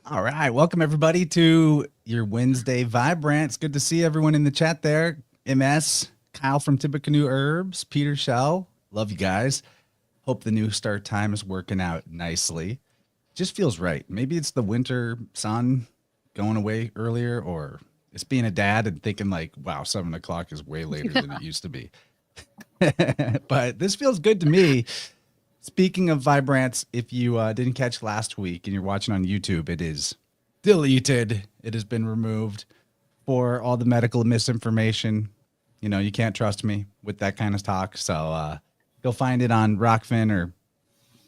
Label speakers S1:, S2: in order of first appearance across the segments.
S1: All right. Welcome, everybody, to your Wednesday Vibrant. It's good to see everyone in the chat there. MS, Kyle from Tippecanoe Herbs, Peter Shell. Love you guys. Hope the new start time is working out nicely. Just feels right. Maybe it's the winter sun going away earlier, or it's being a dad and thinking, like, wow, 7 o'clock is way later than it used to be. But this feels good to me. Speaking of Vibrants, if you didn't catch last week and you're watching on YouTube, it is deleted. It has been removed for all the medical misinformation. You know, you can't trust me with that kind of talk. So you'll find it on Rockfin or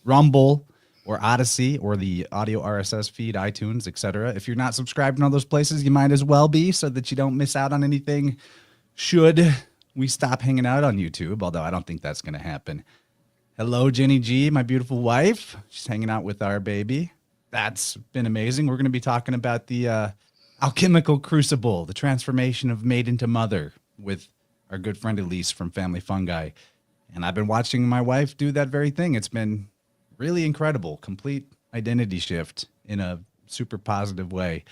S1: Rumble or Odyssey or the audio RSS feed, iTunes, etc. If you're not subscribed in all those places, you might as well be so that you don't miss out on anything should we stop hanging out on YouTube, although I don't think that's going to happen. Hello, Jenny G, my beautiful wife. She's hanging out with our baby. That's been amazing. We're going to be talking about the Alchemical Crucible, the transformation of Maiden to Mother with our good friend Elise from Family Fungi. And I've been watching my wife do that very thing. It's been really incredible, complete identity shift in a super positive way.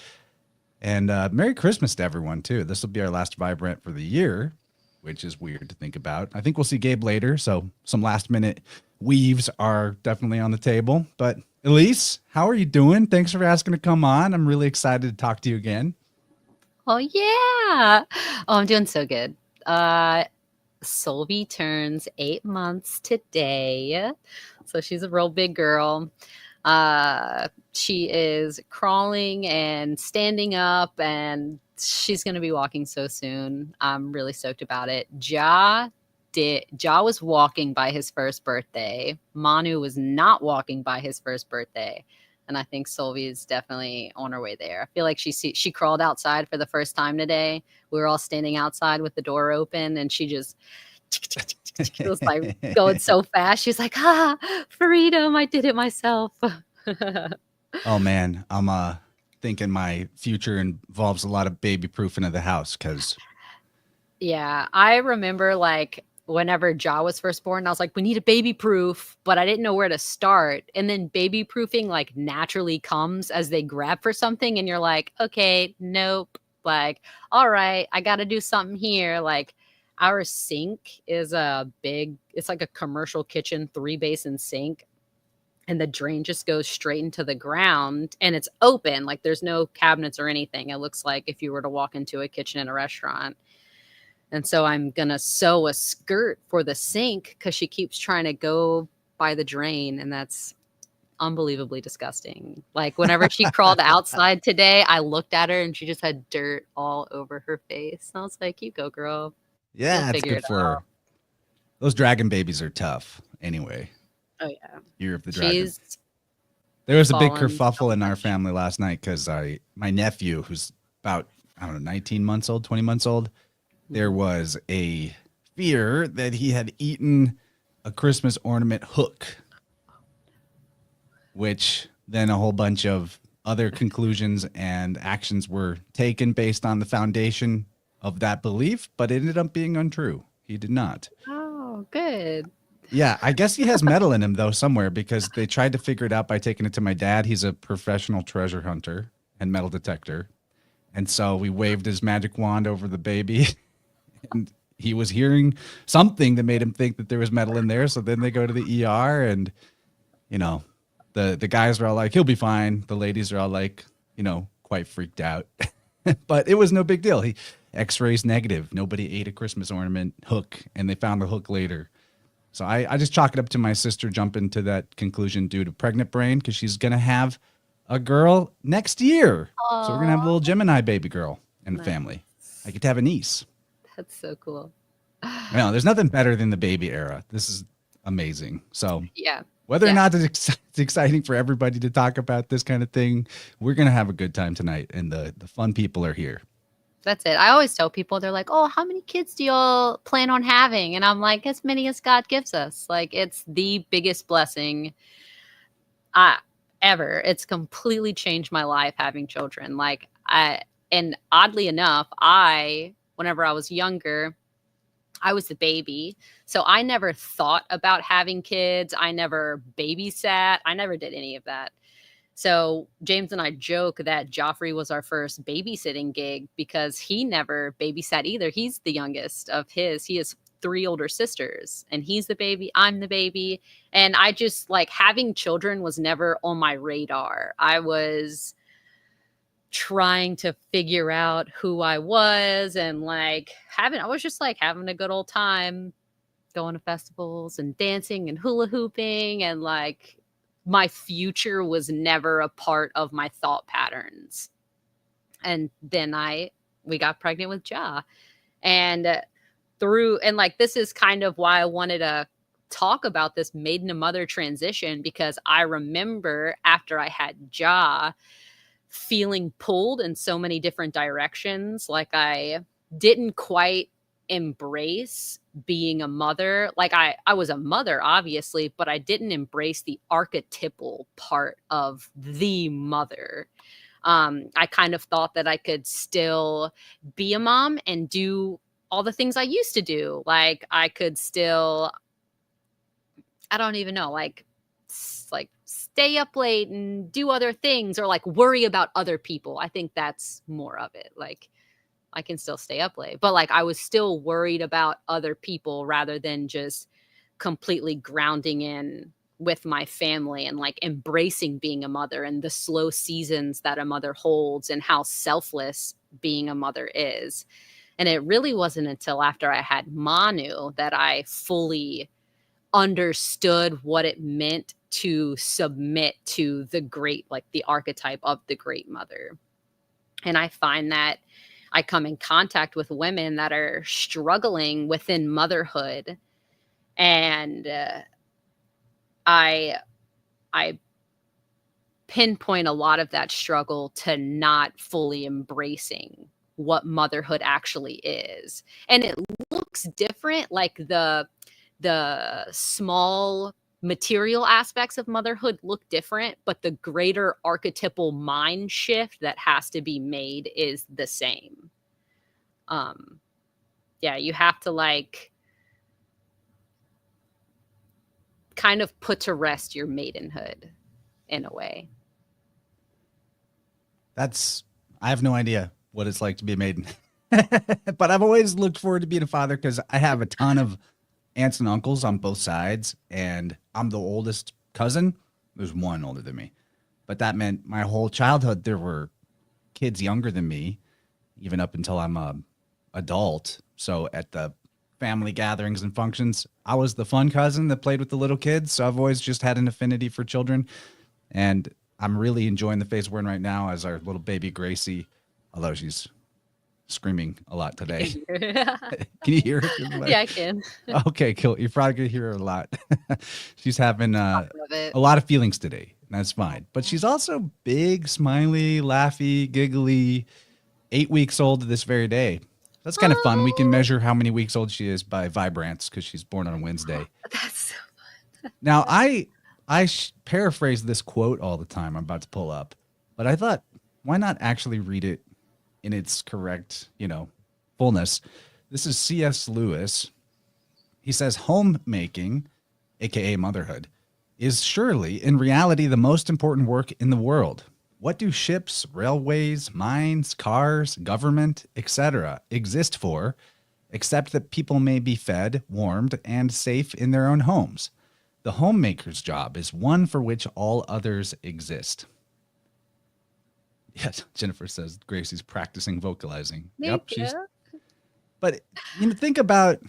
S1: And Merry Christmas to everyone, too. This will be our last Vibrant for the year, which is weird to think about. I think we'll see Gabe later, so some last-minute weaves are definitely on the table. But Elise, how are you doing? Thanks for asking to come on. I'm really excited to talk to you again.
S2: Oh, yeah. Oh, I'm doing so good. Solvi turns 8 months today, so she's a real big girl. She is crawling and standing up, and she's going to be walking so soon. I'm really stoked about it. Jah was walking by his first birthday. Manu was not walking by his first birthday. And I think Solvi is definitely on her way there. I feel like she crawled outside for the first time today. We were all standing outside with the door open, and she just was like going so fast. She's like, freedom, I did it myself.
S1: Oh, man, I'm thinking my future involves a lot of baby proofing of the house because...
S2: Yeah, I remember like whenever Jah was first born, I was like, we need a baby proof, but I didn't know where to start. And then baby proofing like naturally comes as they grab for something and you're like, okay, nope. Like, all right, I got to do something here. Like our sink is it's like a commercial kitchen 3-basin sink. And the drain just goes straight into the ground and it's open. Like there's no cabinets or anything. It looks like if you were to walk into a kitchen in a restaurant. And so I'm going to sew a skirt for the sink because she keeps trying to go by the drain. And that's unbelievably disgusting. Like whenever she crawled outside today, I looked at her and she just had dirt all over her face. And I was like, you go, girl.
S1: Yeah, it's good for her. Those dragon babies are tough anyway.
S2: Oh, yeah.
S1: Year of the Dragon. There was a big kerfuffle in our family last night because my nephew, who's about, 19 months old, 20 months old, there was a fear that he had eaten a Christmas ornament hook, which then a whole bunch of other conclusions and actions were taken based on the foundation of that belief, but it ended up being untrue. He did not.
S2: Oh, good.
S1: Yeah, I guess he has metal in him, though, somewhere, because they tried to figure it out by taking it to my dad. He's a professional treasure hunter and metal detector. And so we waved his magic wand over the baby. And he was hearing something that made him think that there was metal in there. So then they go to the ER and, the guys are all like, he'll be fine. The ladies are all like, quite freaked out. But it was no big deal. He X-rays negative. Nobody ate a Christmas ornament hook, and they found the hook later. So I just chalk it up to my sister jumping to that conclusion due to pregnant brain because she's going to have a girl next year. Aww. So we're going to have a little Gemini baby girl in the family. I get to have a niece.
S2: That's so cool.
S1: No, there's nothing better than the baby era. This is amazing. So
S2: yeah,
S1: whether or not it's exciting for everybody to talk about this kind of thing, we're going to have a good time tonight. And the fun people are here.
S2: That's it. I always tell people, they're like, oh, how many kids do y'all plan on having? And I'm like, as many as God gives us. Like, it's the biggest blessing ever. It's completely changed my life having children. Like, and oddly enough, whenever I was younger, I was the baby. So I never thought about having kids. I never babysat. I never did any of that. So James and I joke that Joffrey was our first babysitting gig because he never babysat either. He's the youngest of his. He has 3 older sisters, and he's the baby. I'm the baby. And I just like having children was never on my radar. I was trying to figure out who I was and like I was just like having a good old time going to festivals and dancing and hula hooping, and like my future was never a part of my thought patterns. And then we got pregnant with Jah. And like this is kind of why I wanted to talk about this maiden to mother transition, because I remember after I had Jah feeling pulled in so many different directions. Like I didn't quite embrace being a mother. Like I was a mother, obviously, but I didn't embrace the archetypal part of the mother. I kind of thought that I could still be a mom and do all the things I used to do. Like I could still, I don't even know, like stay up late and do other things, or like worry about other people. I think that's more of it. Like I can still stay up late, but like I was still worried about other people rather than just completely grounding in with my family and like embracing being a mother and the slow seasons that a mother holds and how selfless being a mother is. And it really wasn't until after I had Manu that I fully understood what it meant to submit to the great, like the archetype of the great mother. And I find that I come in contact with women that are struggling within motherhood, and I pinpoint a lot of that struggle to not fully embracing what motherhood actually is. And it looks different, like the small material aspects of motherhood look different, but the greater archetypal mind shift that has to be made is the same. Yeah, you have to like kind of put to rest your maidenhood in a way.
S1: I have no idea what it's like to be a maiden, but I've always looked forward to being a father because I have a ton of aunts and uncles on both sides, and I'm the oldest cousin. There's one older than me, but that meant my whole childhood there were kids younger than me, even up until I'm a adult. So at the family gatherings and functions, I was the fun cousin that played with the little kids. So I've always just had an affinity for children, and I'm really enjoying the phase we're in right now as our little baby Gracie, although she's screaming a lot today. Can you hear her?
S2: Yeah, I can.
S1: Okay, cool. You're probably gonna hear her a lot. She's having a lot of feelings today. That's fine. But she's also big, smiley, laughy, giggly, 8 weeks old this very day. That's kind of fun. We can measure how many weeks old she is by vibrance because she's born on a Wednesday.
S2: That's so fun.
S1: Now, I paraphrase this quote all the time I'm about to pull up, but I thought, why not actually read it in its correct, fullness? This is C.S. Lewis. He says, homemaking, aka motherhood, is surely in reality the most important work in the world. What do ships, railways, mines, cars, government, etc. exist for, except that people may be fed, warmed, and safe in their own homes? The homemaker's job is one for which all others exist. Yes, Jennifer says Gracie's practicing vocalizing.
S2: Thank you.
S1: But think about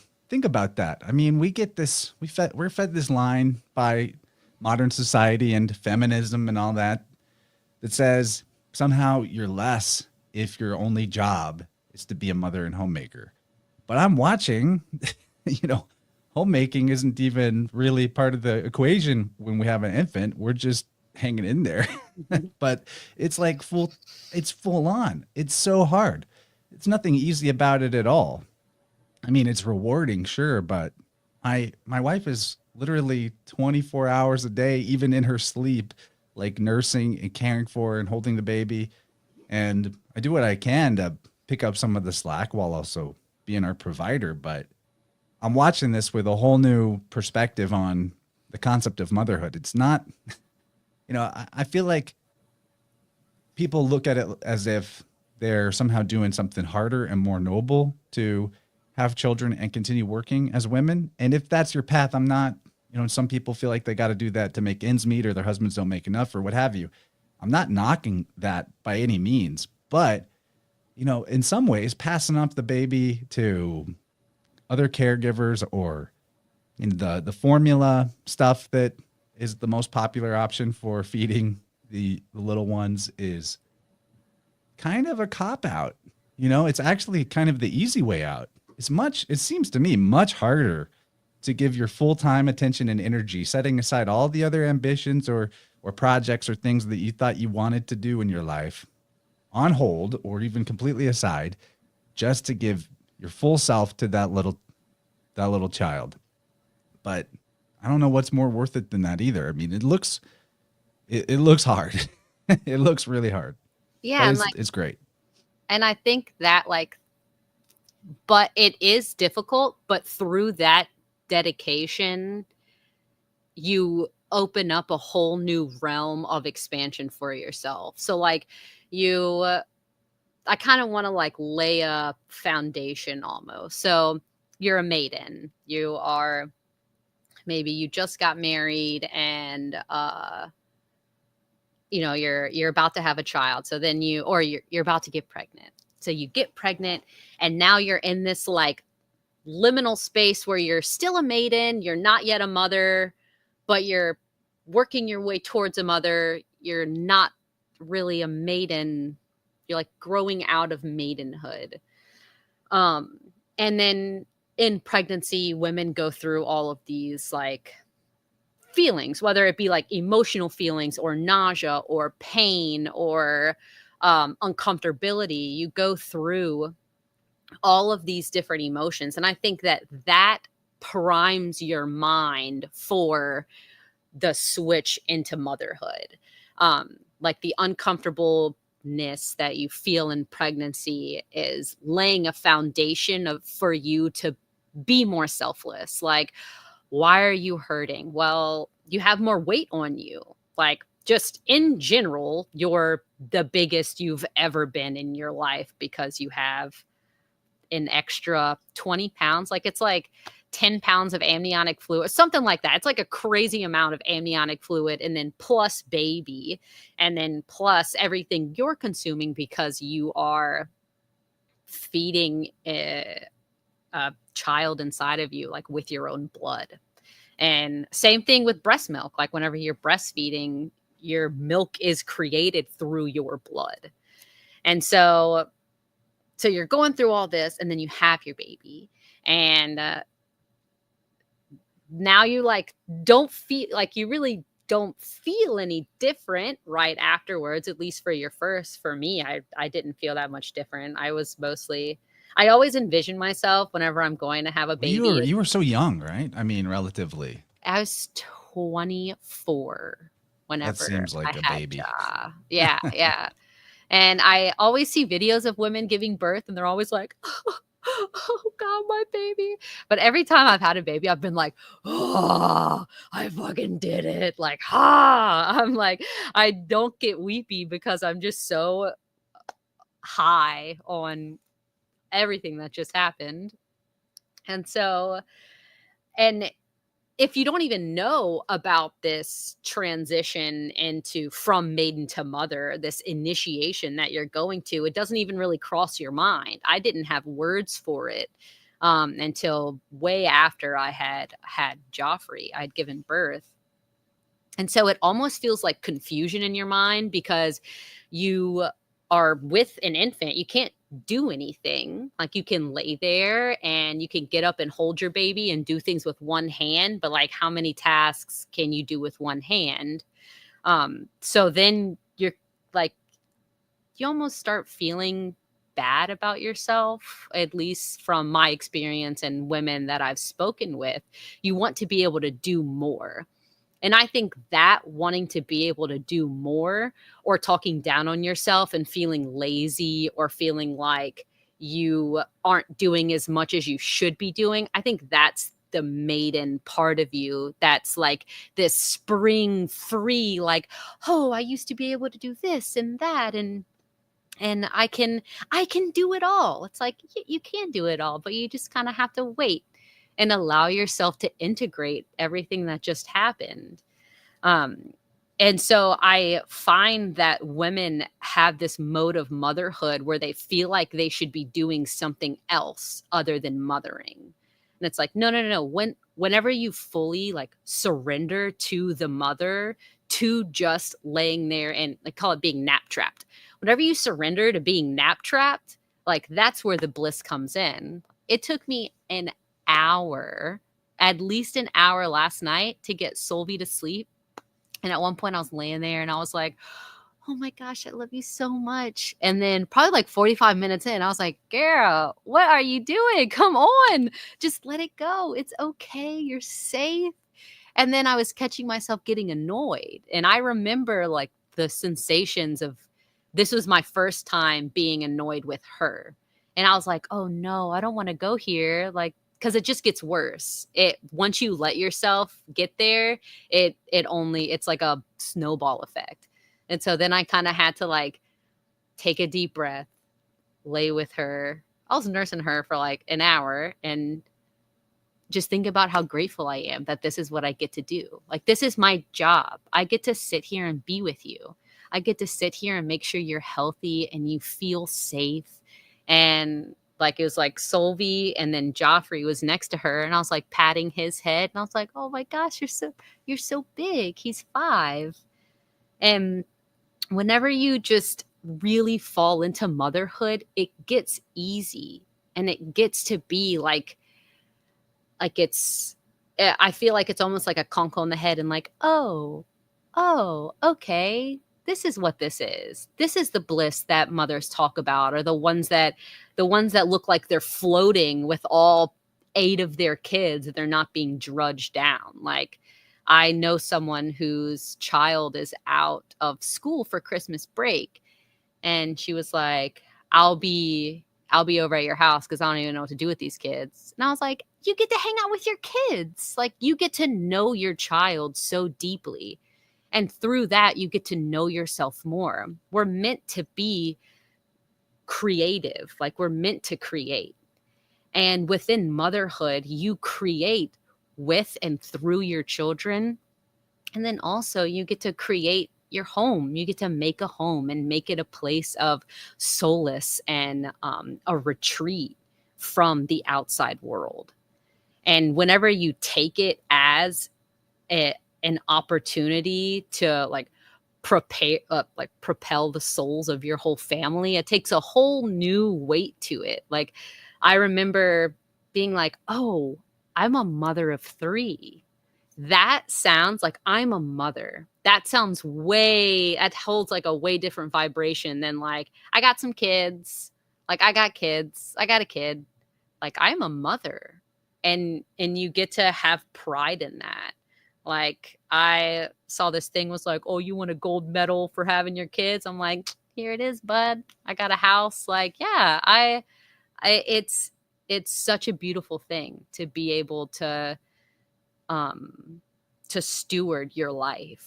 S1: that. I mean, we get this. We're fed this line by modern society and feminism and all that says somehow you're less if your only job is to be a mother and homemaker. But I'm watching, homemaking isn't even really part of the equation when we have an infant. We're just hanging in there. But it's like it's full on. It's so hard. It's nothing easy about it at all. I mean, it's rewarding, sure, but my wife is literally 24 hours a day, even in her sleep, like nursing and caring for and holding the baby. And I do what I can to pick up some of the slack while also being our provider. But I'm watching this with a whole new perspective on the concept of motherhood. It's not, I feel like people look at it as if they're somehow doing something harder and more noble to have children and continue working as women. And if that's your path, I'm not, some people feel like they got to do that to make ends meet or their husbands don't make enough or what have you. I'm not knocking that by any means, but in some ways, passing off the baby to other caregivers or in the formula stuff that is the most popular option for feeding the little ones is kind of a cop out. It's actually kind of the easy way out. It seems to me much harder to give your full-time attention and energy, setting aside all the other ambitions or projects or things that you thought you wanted to do in your life on hold or even completely aside, just to give your full self to that little child. But I don't know what's more worth it than that either. I mean, it looks hard. It looks really hard.
S2: Yeah,
S1: it's great.
S2: And I think that but it is difficult, but through that dedication, you open up a whole new realm of expansion for yourself. So I kind of want to lay a foundation almost. So you're a maiden. Maybe you just got married and you're about to have a child. So then you're about to get pregnant. So you get pregnant and now you're in this liminal space where you're still a maiden, you're not yet a mother, but you're working your way towards a mother. You're not really a maiden. You're growing out of maidenhood. And then in pregnancy, women go through all of these feelings, whether it be emotional feelings or nausea or pain or uncomfortability. You go through all of these different emotions. And I think that primes your mind for the switch into motherhood. The uncomfortableness that you feel in pregnancy is laying a foundation for you to be more selfless. Why are you hurting? Well, you have more weight on you. Just in general, you're the biggest you've ever been in your life because you have an extra 20 pounds. It's 10 pounds of amniotic fluid, something like that. It's a crazy amount of amniotic fluid, and then plus baby, and then plus everything you're consuming because you are feeding a child inside of you, with your own blood. And same thing with breast milk. Whenever you're breastfeeding, your milk is created through your blood. And so you're going through all this, and then you have your baby, and now you don't feel you really don't feel any different right afterwards, at least for your first. For me, I didn't feel that much different. I always envision myself whenever I'm going to have a baby.
S1: You were so young, right? I mean, relatively.
S2: I was 24 whenever
S1: that seems like
S2: I
S1: a
S2: had
S1: baby.
S2: Jah. Yeah, yeah. And I always see videos of women giving birth, and they're always like, oh God, my baby. But every time I've had a baby, I've been like, oh, I fucking did it. I'm I don't get weepy because I'm just so high on everything that just happened. And if you don't even know about this transition from maiden to mother, this initiation that you're going to, it doesn't even really cross your mind. I didn't have words for it until way after I had Joffrey. I'd given birth. And so it almost feels like confusion in your mind because you are with an infant. You can't do anything. You can lay there and you can get up and hold your baby and do things with one hand, but how many tasks can you do with one hand? So then you're you almost start feeling bad about yourself, at least from my experience and women that I've spoken with. You want to be able to do more. And I think that wanting to be able to do more, or talking down on yourself and feeling lazy or feeling like you aren't doing as much as you should be doing, I think that's the maiden part of you that's like this spring free, like, oh, I used to be able to do this and that, and I can do it all. It's like you can do it all, but you just kind of have to wait and allow yourself to integrate everything that just happened. And so I find that women have this mode of motherhood where they feel like they should be doing something else other than mothering. And it's like, no. Whenever you fully like surrender to the mother, to just laying there and like call it being nap trapped. Whenever you surrender to being nap trapped, like that's where the bliss comes in. It took me an hour, at least an hour last night to get Solvi to sleep. And at one point I was laying there and I was like, oh my gosh, I love you so much. And then probably like 45 minutes in, I was like, girl, what are you doing? Come on, just let it go. It's okay. You're safe. And then I was catching myself getting annoyed. And I remember like the sensations of, this was my first time being annoyed with her. And I was like, oh no, I don't want to go here. Like, because it just gets worse. Once you let yourself get there, it's like a snowball effect. And so then I kind of had to like take a deep breath, lay with her. I was nursing her for like an hour and just think about how grateful I am that this is what I get to do. Like, this is my job. I get to sit here and be with you. I get to sit here and make sure you're healthy and you feel safe. And like, it was like Solvi and then Joffrey was next to her and I was like patting his head and I was like, oh my gosh, you're so big. He's 5. And whenever you just really fall into motherhood, it gets easy and it gets to be like I feel like it's almost like a conch on the head and like, oh, okay. This is what this is. This is the bliss that mothers talk about, or the ones that look like they're floating with all 8 of their kids and they're not being drudged down. Like, I know someone whose child is out of school for Christmas break. And she was like, I'll be over at your house because I don't even know what to do with these kids. And I was like, you get to hang out with your kids. Like, you get to know your child so deeply. And through that, you get to know yourself more. We're meant to be creative. Like, we're meant to create. And within motherhood, you create with and through your children. And then also you get to create your home. You get to make a home and make it a place of solace and a retreat from the outside world. And whenever you take it as an opportunity to like propel the souls of your whole family, it takes a whole new weight to it. Like, I remember being like, oh, I'm a mother of 3. That sounds like I'm a mother. That holds like a way different vibration than like, I got some kids. Like, I got kids. I got a kid. Like, I'm a mother. And you get to have pride in that. Like, I saw this thing was like, oh, you want a gold medal for having your kids? I'm like, here it is, bud. I got a house. Like, yeah, it's such a beautiful thing to be able to steward your life.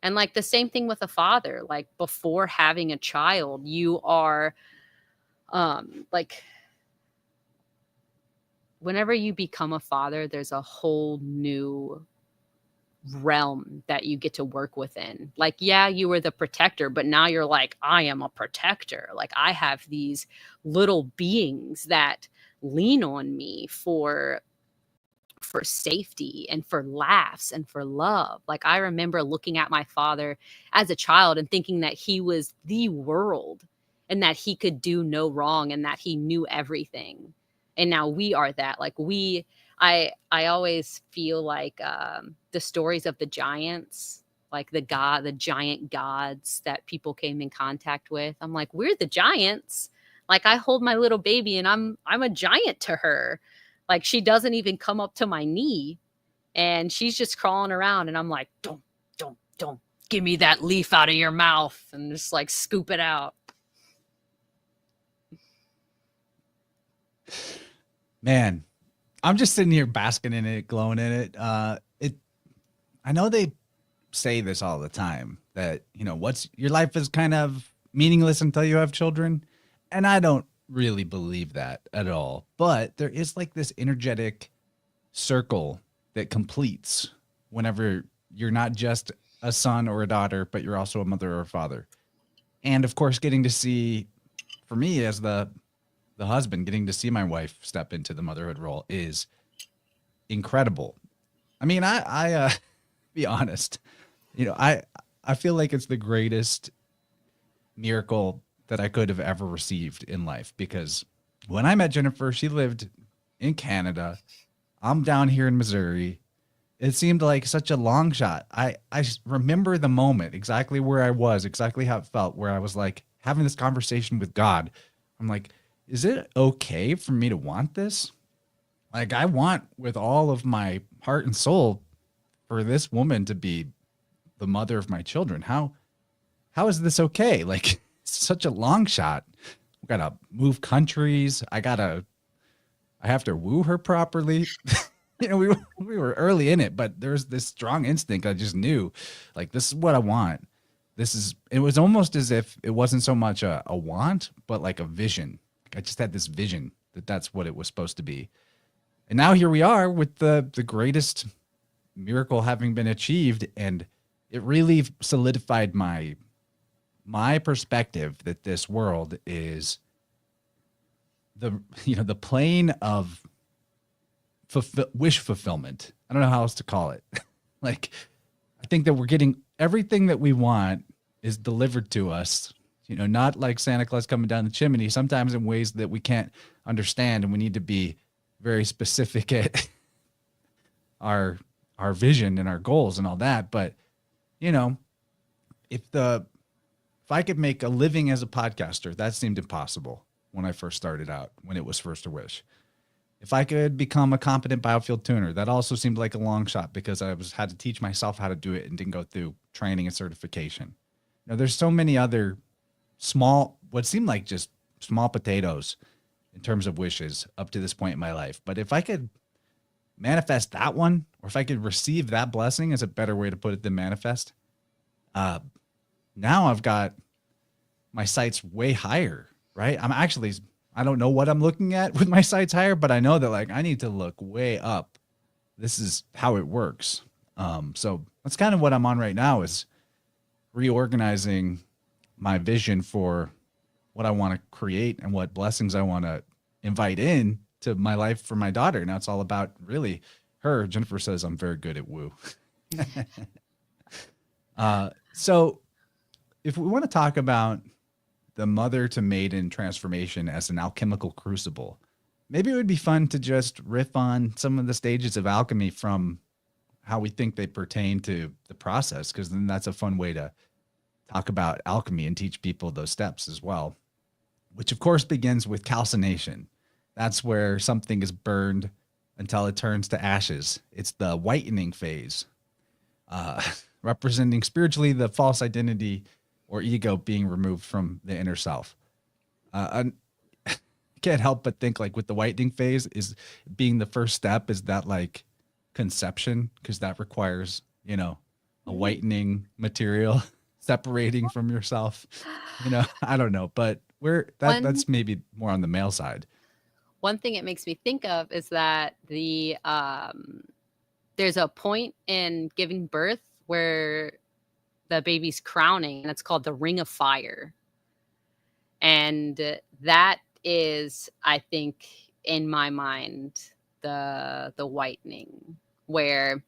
S2: And like the same thing with a father, like before having a child, you are like, whenever you become a father, there's a whole new realm that you get to work within. Like, yeah, you were the protector, but now you're like, I am a protector. Like, I have these little beings that lean on me for safety and for laughs and for love. Like, I remember looking at my father as a child and thinking that he was the world and that he could do no wrong and that he knew everything. And now we are that. Like, I always feel like the stories of the giants, like the giant gods that people came in contact with. I'm like, we're the giants. Like, I hold my little baby and I'm a giant to her. Like, she doesn't even come up to my knee and she's just crawling around and I'm like, don't give me that leaf out of your mouth, and just like scoop it out.
S1: Man, I'm just sitting here basking in it, glowing in it. I know they say this all the time that, what's your life is kind of meaningless until you have children. And I don't really believe that at all. But there is like this energetic circle that completes whenever you're not just a son or a daughter, but you're also a mother or a father. And of course, getting to see, for me as the husband, getting to see my wife step into the motherhood role is incredible. I mean, I be honest, I feel like it's the greatest miracle that I could have ever received in life, because when I met Jennifer, she lived in Canada. I'm down here in Missouri. It seemed like such a long shot. I remember the moment, exactly where I was, exactly how it felt, where I was like having this conversation with God. I'm like, is it okay for me to want this? Like, I want with all of my heart and soul for this woman to be the mother of my children. How is this okay? Like, it's such a long shot. We gotta move countries. I have to woo her properly. We were early in it, but there's this strong instinct. I just knew, like, this is what I want. It was almost as if it wasn't so much a want, but like a vision. Like, I just had this vision that that's what it was supposed to be. And now here we are with the greatest miracle having been achieved. And it really solidified my perspective that this world is the plane of wish fulfillment. I don't know how else to call it. Like, I think that we're getting everything that we want is delivered to us, not like Santa Claus coming down the chimney, sometimes in ways that we can't understand. And we need to be very specific at our vision and our goals and all that. But, if I could make a living as a podcaster, that seemed impossible when I first started out, when it was first a wish. If I could become a competent biofield tuner, that also seemed like a long shot, because I had to teach myself how to do it and didn't go through training and certification. There's so many other what seemed like just small potatoes in terms of wishes up to this point in my life. But if I could manifest that one, or if I could receive that blessing, is a better way to put it than manifest. Now I've got my sights way higher, right? I don't know what I'm looking at with my sights higher, but I know that, like, I need to look way up. This is how it works. So that's kind of what I'm on right now, is reorganizing my vision for what I want to create and what blessings I want to invite in to my life for my daughter. Now it's all about really her. Jennifer says I'm very good at woo. So if we want to talk about the mother to maiden transformation as an alchemical crucible, maybe it would be fun to just riff on some of the stages of alchemy from how we think they pertain to the process, because then that's a fun way to talk about alchemy and teach people those steps as well, which of course begins with calcination. That's where something is burned until it turns to ashes. It's the whitening phase, representing spiritually the false identity or ego being removed from the inner self. I can't help but think, like, with the whitening phase is being the first step, is that like conception, because that requires, a whitening material separating from yourself. I don't know, but that's maybe more on the male side.
S2: One thing it makes me think of is that there's a point in giving birth where the baby's crowning, and it's called the Ring of Fire. And that is, I think, in my mind, the whitening, where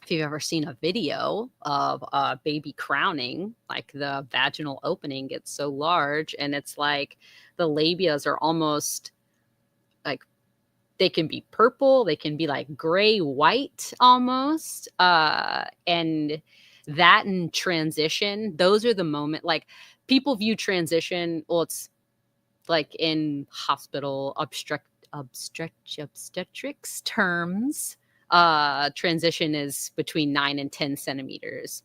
S2: if you've ever seen a video of a baby crowning, like the vaginal opening gets so large, and it's like the labias are almost like, they can be purple, they can be like gray white almost, and that and transition, those are the moment, like, people view transition, well, it's like in hospital obstetrics terms, transition is between 9 and 10 centimeters.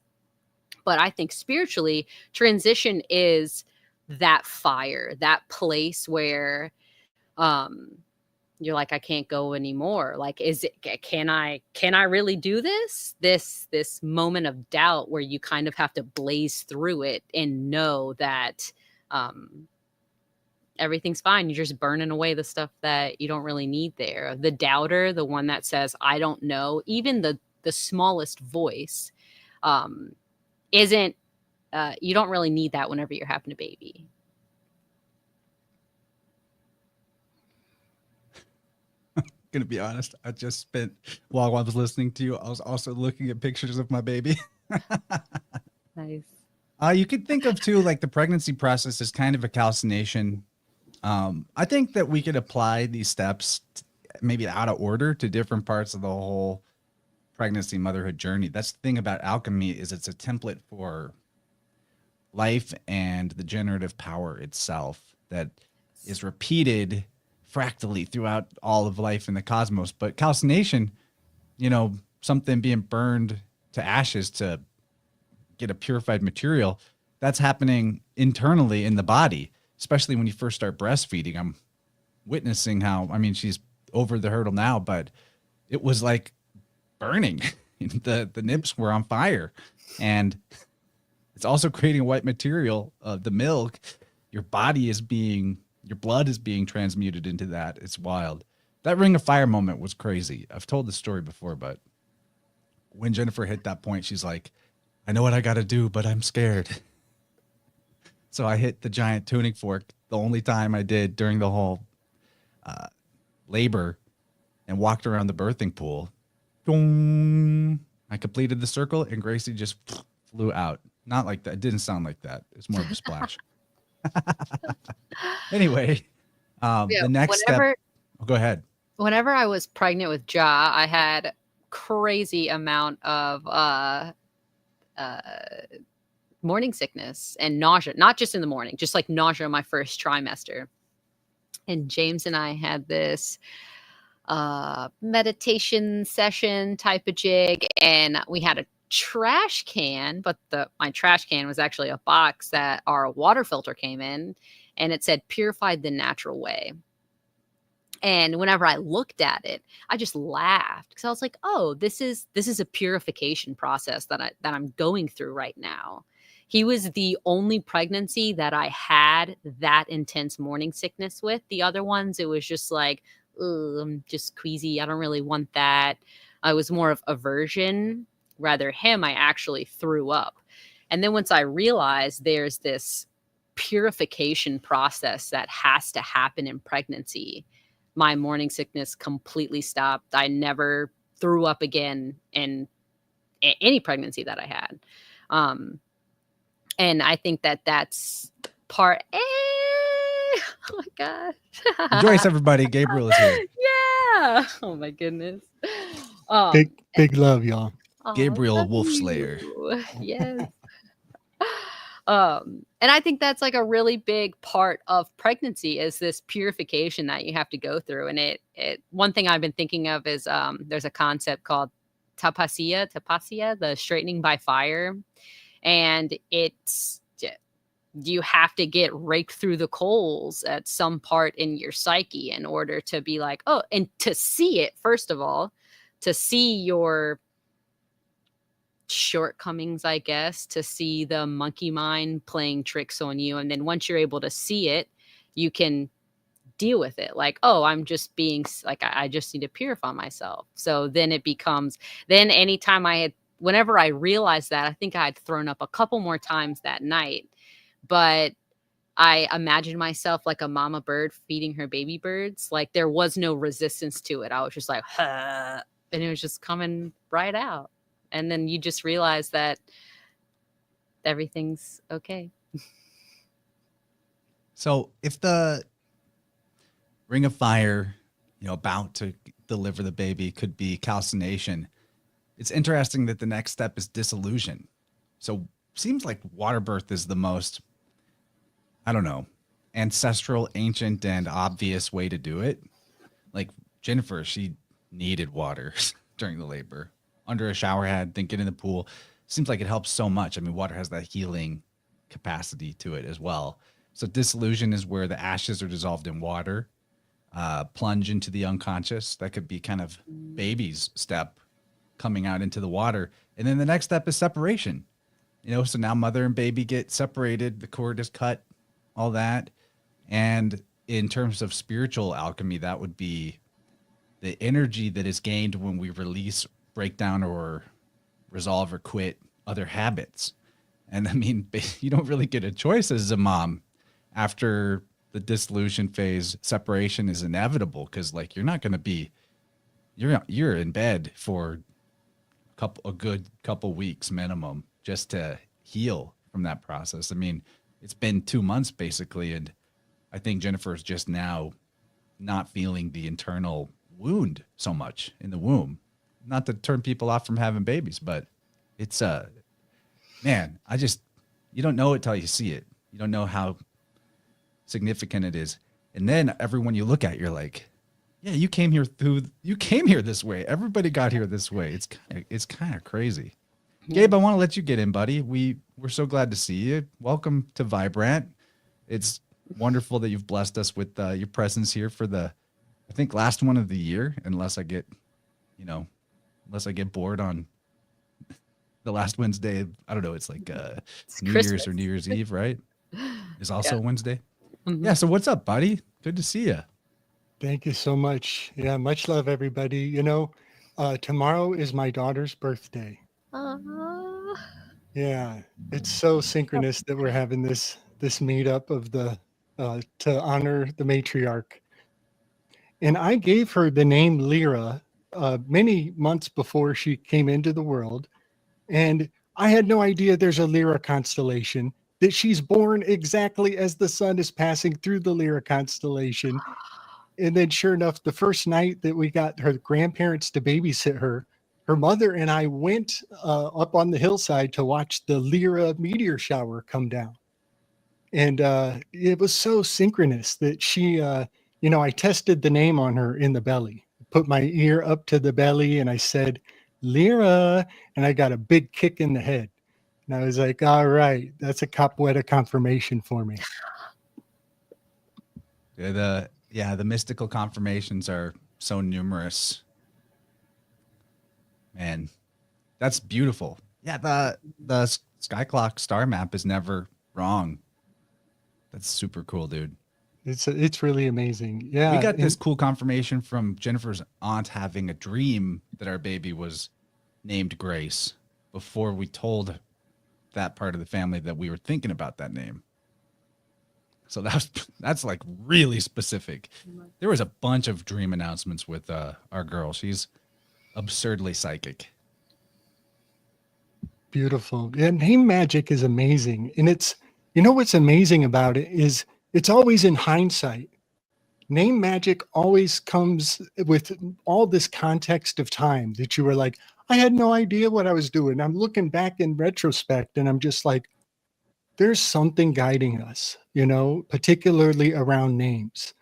S2: But I think spiritually, transition is that fire, that place where you're like, I can't go anymore. Like, can I really do this moment of doubt where you kind of have to blaze through it and know that everything's fine. You're just burning away the stuff that you don't really need there. The doubter, the one that says, I don't know, even the smallest voice, isn't, you don't really need that whenever you're having a baby.
S1: Gonna be honest, I just spent, while I was listening to you, I was also looking at pictures of my baby.
S2: Nice.
S1: You could think of too, like the pregnancy process is kind of a calcination. I think that we could apply these steps maybe out of order to different parts of the whole pregnancy motherhood journey. That's the thing about alchemy, is it's a template for life and the generative power itself that is repeated fractally throughout all of life in the cosmos. But calcination, you know, something being burned to ashes to get a purified material, that's happening internally in the body, especially when you first start breastfeeding. I'm witnessing how, I mean, she's over the hurdle now, but it was like burning. The nips were on fire, and it's also creating a white material of the milk. Your blood is being transmuted into that. It's wild. That ring of fire moment was crazy. I've told this story before, but when Jennifer hit that point, she's like, I know what I got to do, but I'm scared. So I hit the giant tuning fork the only time I did during the whole labor, and walked around the birthing pool. Dong. I completed the circle, and Gracie just flew out. Not like that. It didn't sound like that. It's more of a splash. Anyway, the next step. Oh, go ahead.
S2: Whenever I was pregnant with Jah, I had crazy amount of morning sickness and nausea, not just in the morning, just like nausea my first trimester. And James and I had this meditation session type of jig, and we had a trash can, but my trash can was actually a box that our water filter came in, and it said purified the natural way. And whenever I looked at it, I just laughed, because I was like, oh, this is a purification process that I'm going through right now. He was the only pregnancy that I had that intense morning sickness with. The other ones, it was just like, I'm just queasy. I don't really want that. I was more of aversion. Rather him, I actually threw up. And then once I realized there's this purification process that has to happen in pregnancy, my morning sickness completely stopped. I never threw up again in any pregnancy that I had. And I think that that's part. Oh my gosh.
S1: Rejoice, everybody. Gabriel is here.
S2: Yeah. Oh my goodness.
S3: Big love, y'all.
S1: Gabriel Wolfslayer.
S2: Yes. And I think that's like a really big part of pregnancy, is this purification that you have to go through. And it one thing I've been thinking of is there's a concept called Tapasia, the straightening by fire. And you have to get raked through the coals at some part in your psyche in order to be like, oh, and to see it, first of all, to see your shortcomings, I guess, to see the monkey mind playing tricks on you. And then once you're able to see it, you can deal with it. Like, oh, I'm just being like, I just need to purify myself. So then it becomes, then anytime whenever I realized that, I think I had thrown up a couple more times that night, but I imagined myself like a mama bird feeding her baby birds. Like there was no resistance to it. I was just like, huh, and it was just coming right out. And then you just realize that everything's okay.
S1: So if the ring of fire, about to deliver the baby could be calcination, it's interesting that the next step is disillusion. So seems like water birth is the most, I don't know, ancestral, ancient, and obvious way to do it. Like Jennifer, she needed water during the labor. Under a shower head, then get in the pool. Seems like it helps so much. I mean, water has that healing capacity to it as well. So disillusion is where the ashes are dissolved in water. plunge into the unconscious. That could be kind of baby's step coming out into the water. And then the next step is separation. So now mother and baby get separated. The cord is cut, all that. And in terms of spiritual alchemy, that would be the energy that is gained when we release, break down, or resolve or quit other habits. And I mean, you don't really get a choice as a mom after the dissolution phase. Separation is inevitable because like you're not going to be, you're in bed for a good couple weeks minimum just to heal from that process. I mean, it's been 2 months basically, and I think Jennifer's just now not feeling the internal wound so much in the womb. Not to turn people off from having babies, but it's man, you don't know it till you see it. You don't know how significant it is. And then everyone you look at, you're like, yeah, you came here this way. Everybody got here this way. It's kind of crazy. Gabe, I want to let you get in, buddy. We're so glad to see you. Welcome to Vibrant. It's wonderful that you've blessed us with your presence here for the, I think, last one of the year, unless I get bored on the last Wednesday. I don't know. It's like it's New
S2: Christmas.
S1: Year's or New Year's Eve, right? Is also Wednesday.
S2: Mm-hmm.
S1: Yeah. So what's up, buddy? Good to see you.
S3: Thank you so much. Yeah, much love, everybody. Tomorrow is my daughter's birthday. Yeah, it's so synchronous that we're having this meetup of to honor the matriarch. And I gave her the name Lyra many months before she came into the world. And I had no idea there's a Lyra constellation, that she's born exactly as the sun is passing through the Lyra constellation. And then sure enough, the first night that we got her grandparents to babysit her mother and I went up on the hillside to watch the Lyra meteor shower come down. And it was so synchronous that she, I tested the name on her in the belly, put my ear up to the belly and I said, Lyra, and I got a big kick in the head. And I was like, all right, that's a capoeira confirmation for me.
S1: The mystical confirmations are so numerous. Man, that's beautiful. Yeah, the sky clock star map is never wrong. That's super cool, dude.
S3: It's really amazing. Yeah.
S1: We got this cool confirmation from Jennifer's aunt having a dream that our baby was named Grace before we told that part of the family that we were thinking about that name. So that's like really specific. There was a bunch of dream announcements with our girl. She's absurdly psychic.
S3: Beautiful. Yeah, name magic is amazing. And what's amazing about it is it's always in hindsight. Name magic always comes with all this context of time that you were like, I had no idea what I was doing. I'm looking back in retrospect and I'm just like, there's something guiding us, particularly around names.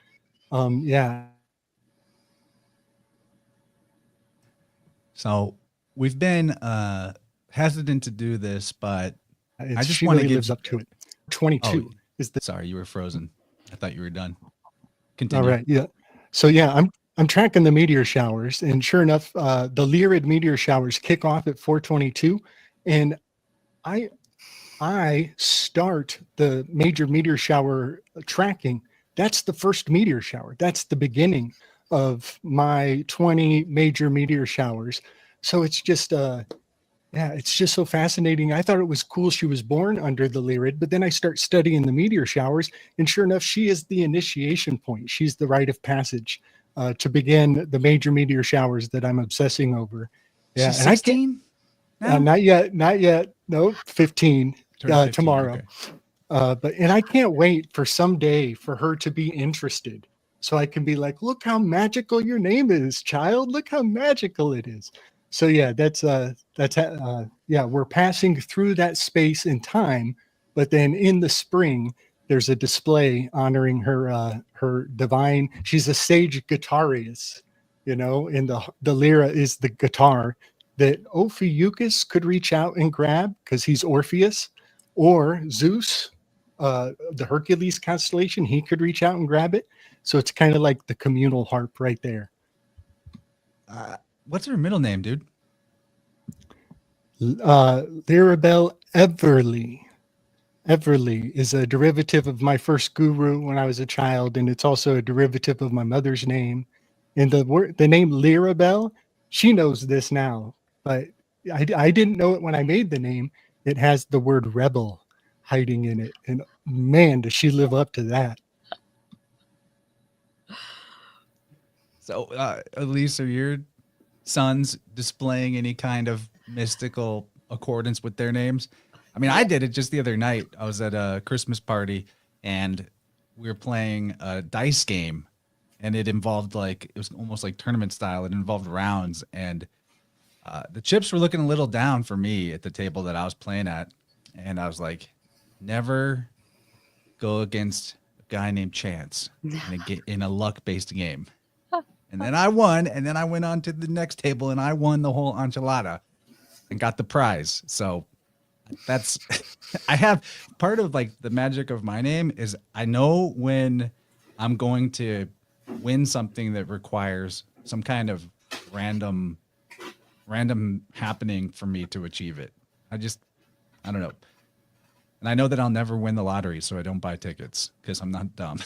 S3: Yeah.
S1: So we've been hesitant to do this, but I just
S3: she
S1: want to
S3: really
S1: give
S3: lives up to it. 22 is the.
S1: Sorry, you were frozen. I thought you were done. Continue.
S3: All right. Yeah. So yeah, I'm tracking the meteor showers, and sure enough, the Lyrid meteor showers kick off at 4:22, and I start the major meteor shower tracking. That's the first meteor shower. That's the beginning of my 20 major meteor showers. So it's just it's just so fascinating. I thought it was cool she was born under the Lyrid, but then I start studying the meteor showers, and sure enough, she is the initiation point. She's the rite of passage to begin the major meteor showers that I'm obsessing over. Yeah,
S1: she's 16?
S3: Not yet. No, 15 tomorrow.
S1: Okay.
S3: But I can't wait for someday for her to be interested, so I can be like, look how magical your name is, child. Look how magical it is. So yeah, we're passing through that space in time, but then in the spring there's a display honoring her divine. She's a sage guitarius, and the lyra is the guitar that Ophiuchus could reach out and grab because he's Orpheus, or Zeus, the Hercules constellation, he could reach out and grab it. So it's kind of like the communal harp right there.
S1: What's her middle name, dude?
S3: Lirabelle Everly. Everly is a derivative of my first guru when I was a child, and it's also a derivative of my mother's name. And the name Lirabelle, she knows this now, but I didn't know it when I made the name. It has the word rebel hiding in it, and man, does she live up to that.
S1: So, Elise, are your sons displaying any kind of mystical accordance with their names? I mean, I did it just the other night. I was at a Christmas party and we were playing a dice game, and it involved it was almost like tournament style. It involved rounds, and the chips were looking a little down for me at the table that I was playing at. And I was like, never go against a guy named Chance in a luck-based game. And then I won, and then I went on to the next table and I won the whole enchilada and got the prize. So that's I have part of the magic of my name is I know when I'm going to win something that requires some kind of random happening for me to achieve it. I don't know. And I know that I'll never win the lottery, so I don't buy tickets because I'm not dumb.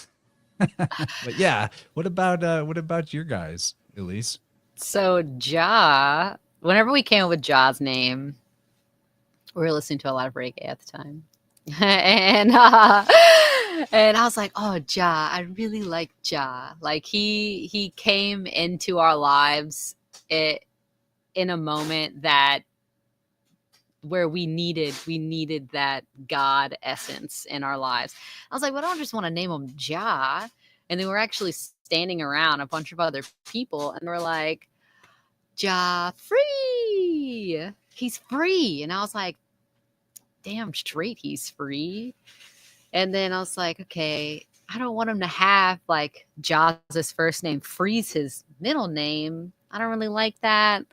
S1: But yeah, what about your guys, Elise?
S2: So Jah, whenever we came up with Jah's name, we were listening to a lot of reggae at the time. and I was like, oh, Jah, I really like Jah. Like he came into our lives in a moment where we needed that God essence in our lives. I was like, well, I don't just want to name him Jah. And then we're actually standing around a bunch of other people and we're like, Jah free. He's free. And I was like, damn straight he's free. And then I was like, okay, I don't want him to have Jah's first name freeze his middle name. I don't really like that.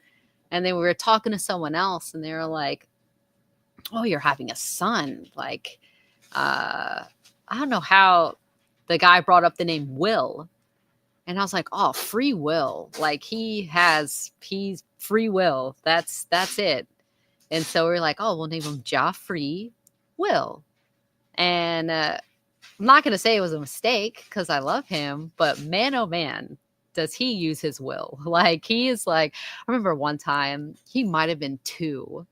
S2: And then we were talking to someone else and they were like, oh, you're having a son. I don't know how the guy brought up the name Will. And I was like, oh, free will. He's free will. That's it. And so we're like, oh, we'll name him Jah Free Will. And I'm not going to say it was a mistake because I love him, but man, oh man, does he use his will. He is I remember one time he might have been 2.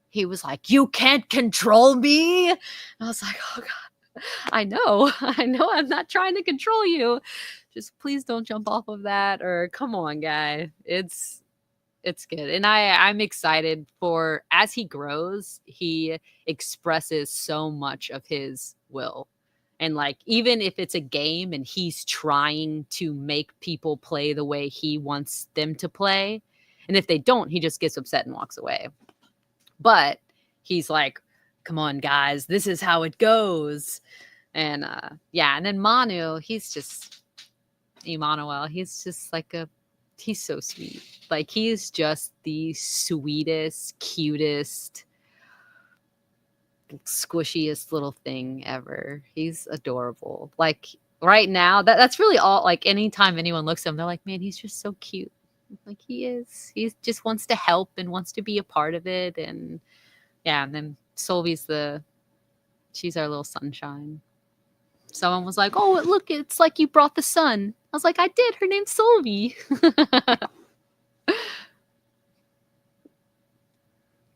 S2: He was like, you can't control me. And I was like, oh God, I know I'm not trying to control you. Just please don't jump off of that, or come on, guy. It's good. And I'm excited for, as he grows, he expresses so much of his will. And even if it's a game and he's trying to make people play the way he wants them to play, and if they don't, he just gets upset and walks away. But he's like, come on, guys, this is how it goes. And and then Emmanuel, he's just he's so sweet. He is just the sweetest, cutest, squishiest little thing ever. He's adorable. Right now, that's really all. Anytime anyone looks at him, they're like, man, he's just so cute. He is. He just wants to help and wants to be a part of it. And and then Solvy's she's our little sunshine. Someone was like, oh, look, it's like you brought the sun. I was like, I did. Her name's Solvy.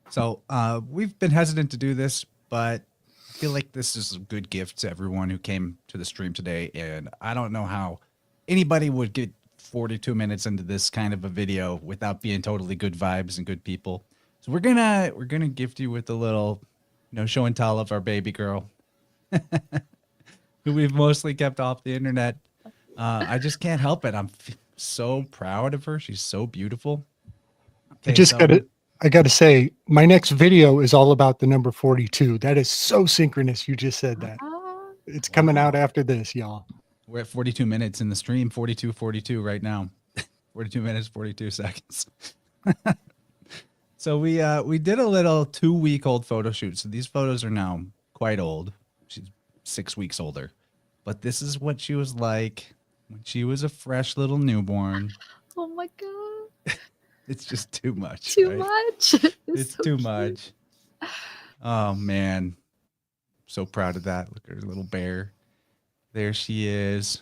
S1: So we've been hesitant to do this, but I feel like this is a good gift to everyone who came to the stream today. And I don't know how anybody would get 42 minutes into this kind of a video without being totally good vibes and good people. So we're gonna gift you with a little, show and tell of our baby girl, who we've mostly kept off the internet. I just can't help it. I'm so proud of her. She's so beautiful. Okay,
S3: I gotta say, my next video is all about the number 42. That is so synchronous. You just said that. It's coming out after this, y'all.
S1: We're at 42 minutes in the stream, 42 right now. 42 minutes, 42 seconds. So we did a little 2-week-old photo shoot. So these photos are now quite old. She's 6 weeks older. But this is what she was like when she was a fresh little newborn.
S2: Oh my god.
S1: It's just too much.
S2: Too
S1: right?
S2: much.
S1: It's
S2: so
S1: too
S2: cute.
S1: much. Oh man. So proud of that. Look at her little bear. There she is.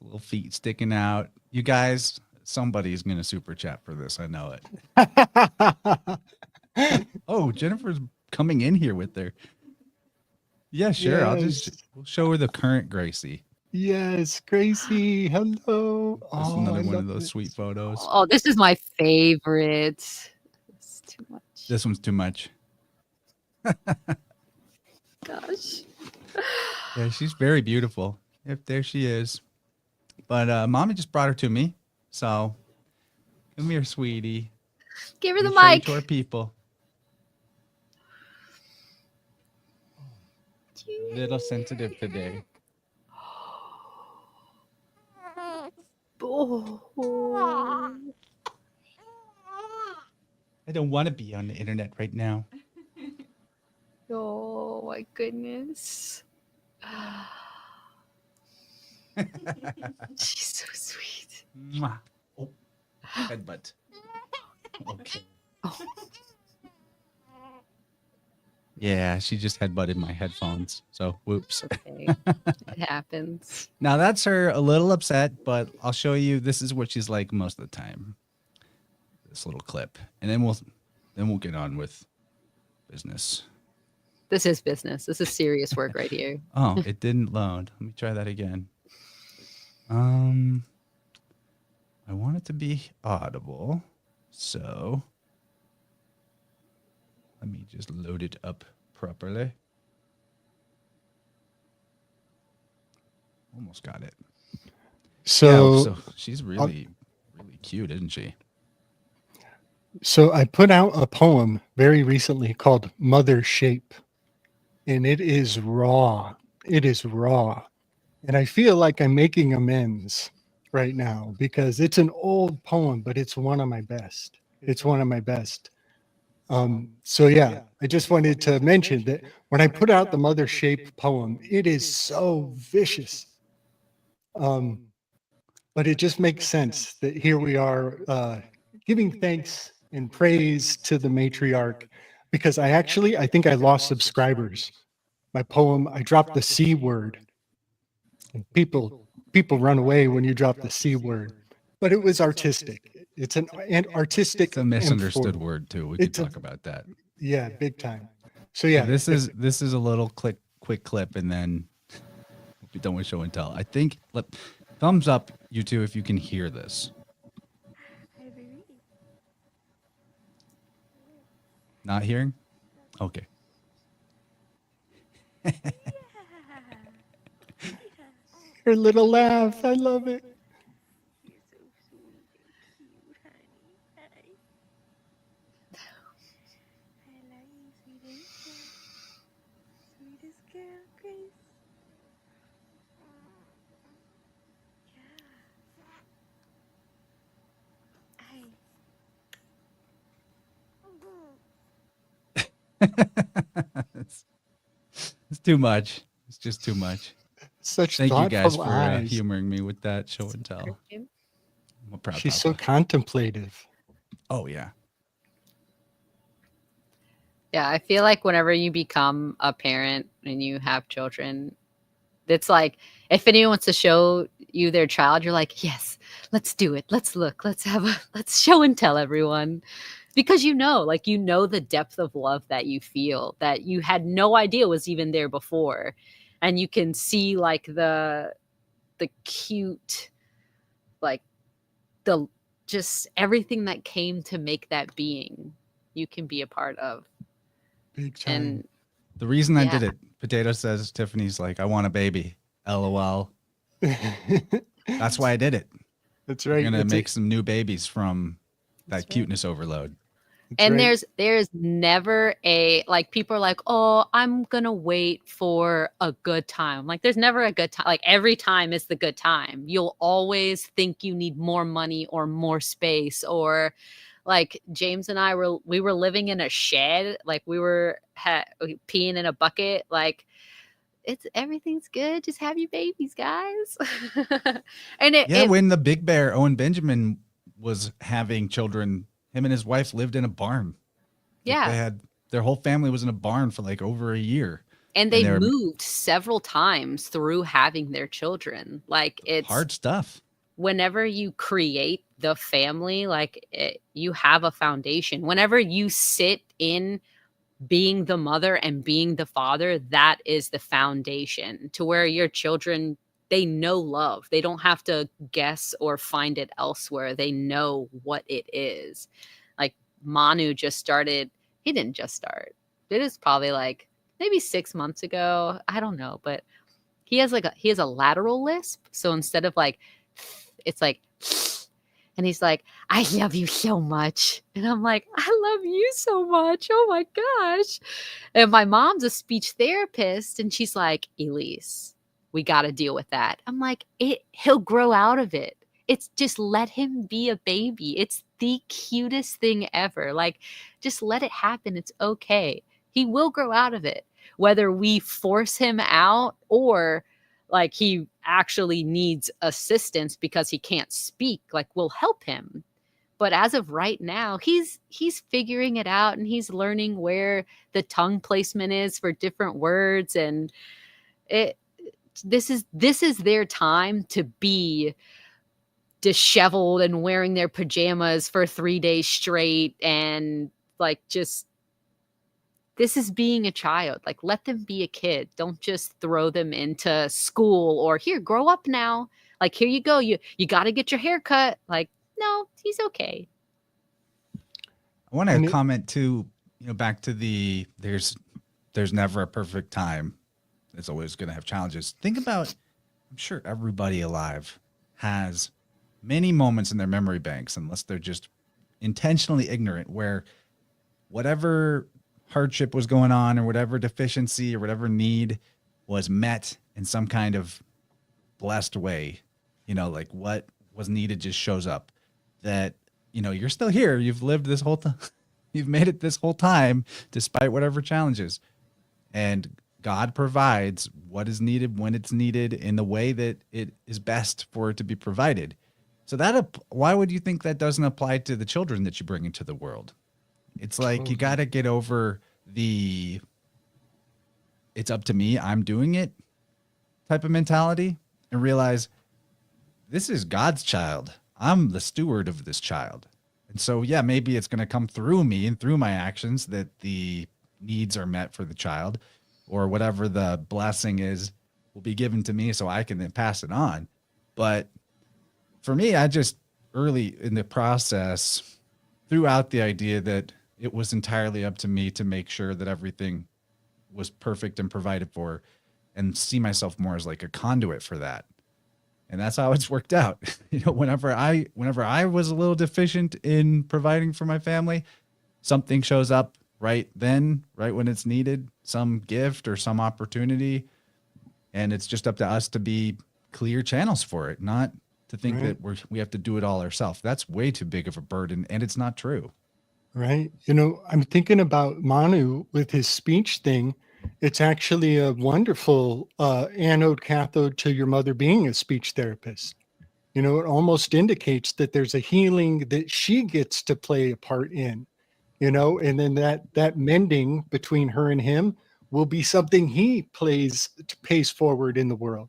S1: Little feet sticking out. You guys, somebody's gonna super chat for this. I know it. Oh, Jennifer's coming in here with her. Yeah, sure. We'll show her the current Gracie.
S3: Yes, Gracie. Hello.
S1: That's
S3: Oh,
S1: another
S3: I
S1: one of
S3: love
S1: those
S3: this.
S1: sweet photos.
S2: Oh, this is my favorite. It's too much.
S1: This one's too much.
S2: Gosh.
S1: Yeah, she's very beautiful. Yep, there she is. But mommy just brought her to me. So come here, sweetie.
S2: Give her the
S1: Let me show you
S2: mic.
S1: to our people. A little sensitive today.
S2: Oh.
S1: I don't want to be on the internet right now.
S2: Oh my goodness. She's so sweet.
S1: Mwah. Oh, headbutt. Okay.
S2: Oh.
S1: Yeah, she just headbutted my headphones. So, whoops.
S2: Okay. It happens.
S1: Now that's her a little upset, but I'll show you. This is what she's like most of the time. This little clip, and then we'll get on with business.
S2: This is business. This is serious work right here.
S1: Oh, it didn't load. Let me try that again. I want it to be audible, so let me just load it up properly. Almost got it.
S3: So,
S1: she's really cute, isn't she?
S3: so I put out a poem very recently called Mother Shape, and it is raw. It is raw. And I feel like I'm making amends right now because it's an old poem, but it's one of my best. It's one of my best. So yeah, I just wanted to mention that when I put out the Mother Shape poem, it is so vicious. But it just makes sense that here we are giving thanks and praise to the matriarch because I think I lost subscribers. My poem, I dropped the C word. And people run away when you drop the C word. But it was artistic. It's an artistic.
S1: It's a misunderstood word too. We could talk about that.
S3: Yeah, big time. So yeah,
S1: this is a little quick clip, and then we'll be done with show and tell. I think thumbs up, you two, if you can hear this. Not hearing? Okay.
S3: Her little laugh. I love it.
S1: It's too much. It's just too much.
S3: Such
S1: Thank you guys
S3: thoughtful
S1: for
S3: eyes.
S1: humoring me with that show and tell. I'm a proud
S3: She's so
S1: papa.
S3: contemplative.
S1: Oh yeah.
S2: Yeah, I feel like whenever you become a parent and you have children, it's like if anyone wants to show you their child, you're like, yes, let's do it. Let's look. Let's show and tell everyone. Because you know the depth of love that you feel that you had no idea was even there before. And you can see like the cute, like the just everything that came to make that being you can be a part of.
S3: Big time.
S2: And
S1: The reason I did it, Potato says, Tiffany's like, I want a baby. LOL. That's why I did it.
S3: That's
S1: We're
S3: right.
S1: gonna make some new babies from that cuteness overload.
S2: And there's never a like people are like, oh, I'm gonna wait for a good time. Like there's never a good time. Like every time is the good time. You'll always think you need more money or more space, or like James and I were living in a shed. Like we were peeing in a bucket. Like it's everything's good. Just have your babies, guys. And
S1: Yeah, when the big bear, Owen Benjamin, was having children, him and his wife lived in a barn. Like
S2: yeah.
S1: they had, their whole family was in a barn for like over a year.
S2: And they moved several times through having their children. Like, it's
S1: hard stuff.
S2: Whenever you create the family, like you have a foundation. Whenever you sit in being the mother and being the father, that is the foundation to where your children, they know love. They don't have to guess or find it elsewhere. They know what it is. Like Manu just started. He didn't just start. It is probably like maybe 6 months ago. I don't know, but he has a lateral lisp. So instead of like, it's like, and he's like, I love you so much. And I'm like, I love you so much. Oh my gosh. And my mom's a speech therapist. And she's like, Elise, we got to deal with that. I'm like, he'll grow out of it. It's just let him be a baby. It's the cutest thing ever. Like, just let it happen. It's okay. He will grow out of it, whether we force him out or like he actually needs assistance because he can't speak. Like, we'll help him. But as of right now, he's figuring it out, and he's learning where the tongue placement is for different words. And this is their time to be disheveled and wearing their pajamas for 3 days straight, and like, just, this is being a child. Like, let them be a kid. Don't just throw them into school or here, grow up now. Like, here you go. You got to get your hair cut. Like, no, he's okay.
S1: I want to comment too, back to there's never a perfect time. It's always going to have challenges. Think about, I'm sure everybody alive has many moments in their memory banks, unless they're just intentionally ignorant, where whatever hardship was going on or whatever deficiency or whatever need was met in some kind of blessed way, like what was needed just shows up. That, you're still here. You've lived this whole time. You've made it this whole time, despite whatever challenges. And God provides what is needed when it's needed in the way that it is best for it to be provided. So why would you think that doesn't apply to the children that you bring into the world? It's like, you got to get over it's up to me, I'm doing it type of mentality, and realize this is God's child. I'm the steward of this child. And so, yeah, maybe it's going to come through me and through my actions that the needs are met for the child, or whatever the blessing is will be given to me so I can then pass it on. But for me, I just early in the process threw out the idea that it was entirely up to me to make sure that everything was perfect and provided for, and see myself more as like a conduit for that. And that's how it's worked out. Whenever I was a little deficient in providing for my family, something shows up right then, right when it's needed, some gift or some opportunity. And it's just up to us to be clear channels for it, not to think that we have to do it all ourselves. That's way too big of a burden, and it's not true.
S3: Right. I'm thinking about Manu with his speech thing. It's actually a wonderful anode cathode to your mother being a speech therapist. It almost indicates that there's a healing that she gets to play a part in, and then that mending between her and him will be something he pays forward in the world.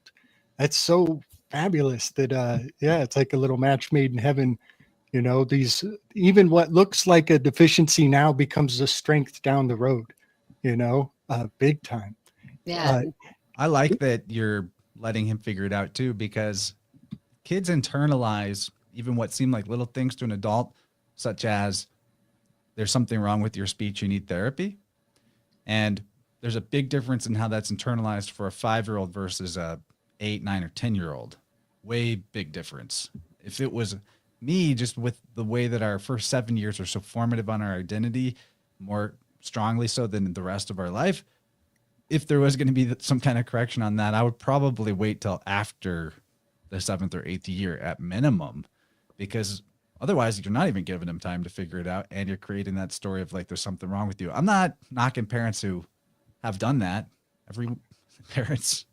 S3: That's so fabulous that, it's like a little match made in heaven. These, even what looks like a deficiency now becomes a strength down the road, big time.
S2: Yeah.
S1: I like that you're letting him figure it out too, because kids internalize even what seem like little things to an adult, such as there's something wrong with your speech, you need therapy. And there's a big difference in how that's internalized for a 5-year-old versus a 8, 9, or 10-year-old. Way big difference. If it was me, just with the way that our first 7 years are so formative on our identity, more strongly so than the rest of our life, if there was going to be some kind of correction on that, I would probably wait till after the 7th or 8th year at minimum, because otherwise you're not even giving them time to figure it out, and you're creating that story of like there's something wrong with you. I'm not knocking parents who have done that. Parents,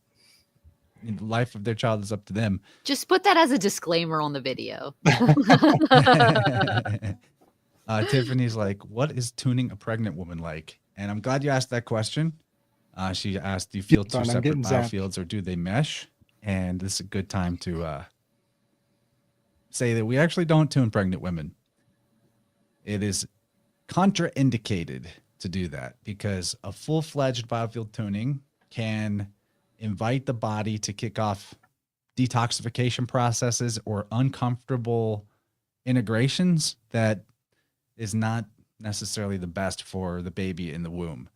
S1: the life of their child is up to them.
S2: Just put that as a disclaimer on the video.
S1: Tiffany's like, what is tuning a pregnant woman like? And I'm glad you asked that question. She asked, do you feel two separate biofields or do they mesh? And this is a good time to say that we actually don't tune pregnant women. It is contraindicated to do that because a full-fledged biofield tuning can invite the body to kick off detoxification processes or uncomfortable integrations that is not necessarily the best for the baby in the womb.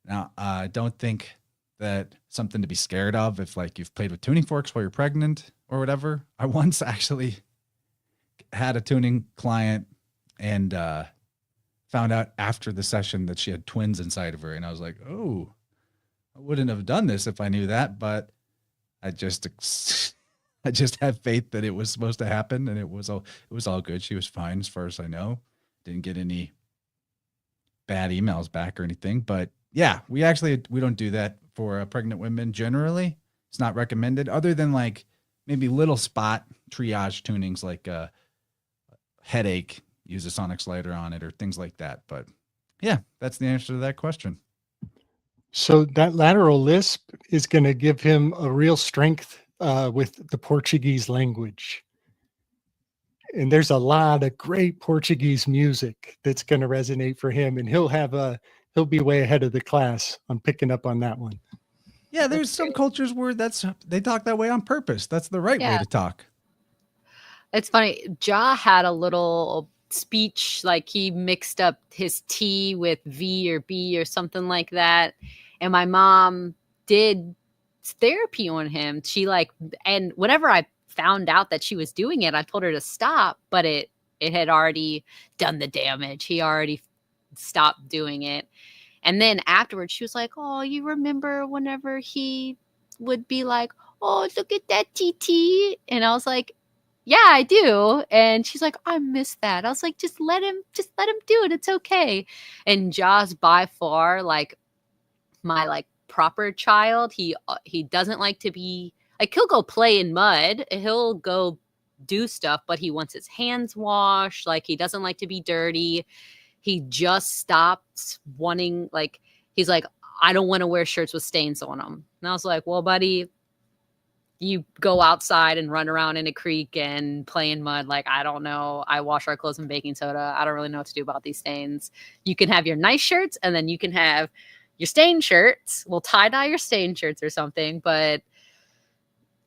S1: Now, I don't think that something to be scared of if like you've played with tuning forks while you're pregnant or whatever. I once actually had a tuning client and found out after the session that she had twins inside of her. And I was like, oh, I wouldn't have done this if I knew that, but I just had faith that it was supposed to happen, and it was all good. She was fine as far as I know. Didn't get any bad emails back or anything, but yeah, we don't do that for pregnant women. Generally, it's not recommended other than like maybe little spot triage tunings, like a headache, use a sonic slider on it or things like that. But yeah, that's the answer to that question.
S3: So that lateral lisp is going to give him a real strength with the Portuguese language. And there's a lot of great Portuguese music that's going to resonate for him. And he'll be way ahead of the class on picking up on that one.
S1: Yeah, there's some cultures where they talk that way on purpose. That's the right way to talk.
S2: It's funny. Jah had a little speech, like he mixed up his T with V or B or something like that. And my mom did therapy on him. And whenever I found out that she was doing it, I told her to stop, but it had already done the damage. He already stopped doing it. And then afterwards she was like, oh, you remember whenever he would be like, oh, look at that TT? And I was like, yeah, I do. And she's like, I miss that. I was like, just let him do it. It's okay. And Jah's by far like my like proper child. He doesn't like to be like, he'll go play in mud. He'll go do stuff, but he wants his hands washed. Like he doesn't like to be dirty. He just stops wanting, like, he's like, I don't want to wear shirts with stains on them. And I was like, well, buddy, you go outside and run around in a creek and play in mud. Like, I don't know. I wash our clothes in baking soda. I don't really know what to do about these stains. You can have your nice shirts and then you can have your stained shirts. We'll tie dye your stained shirts or something. But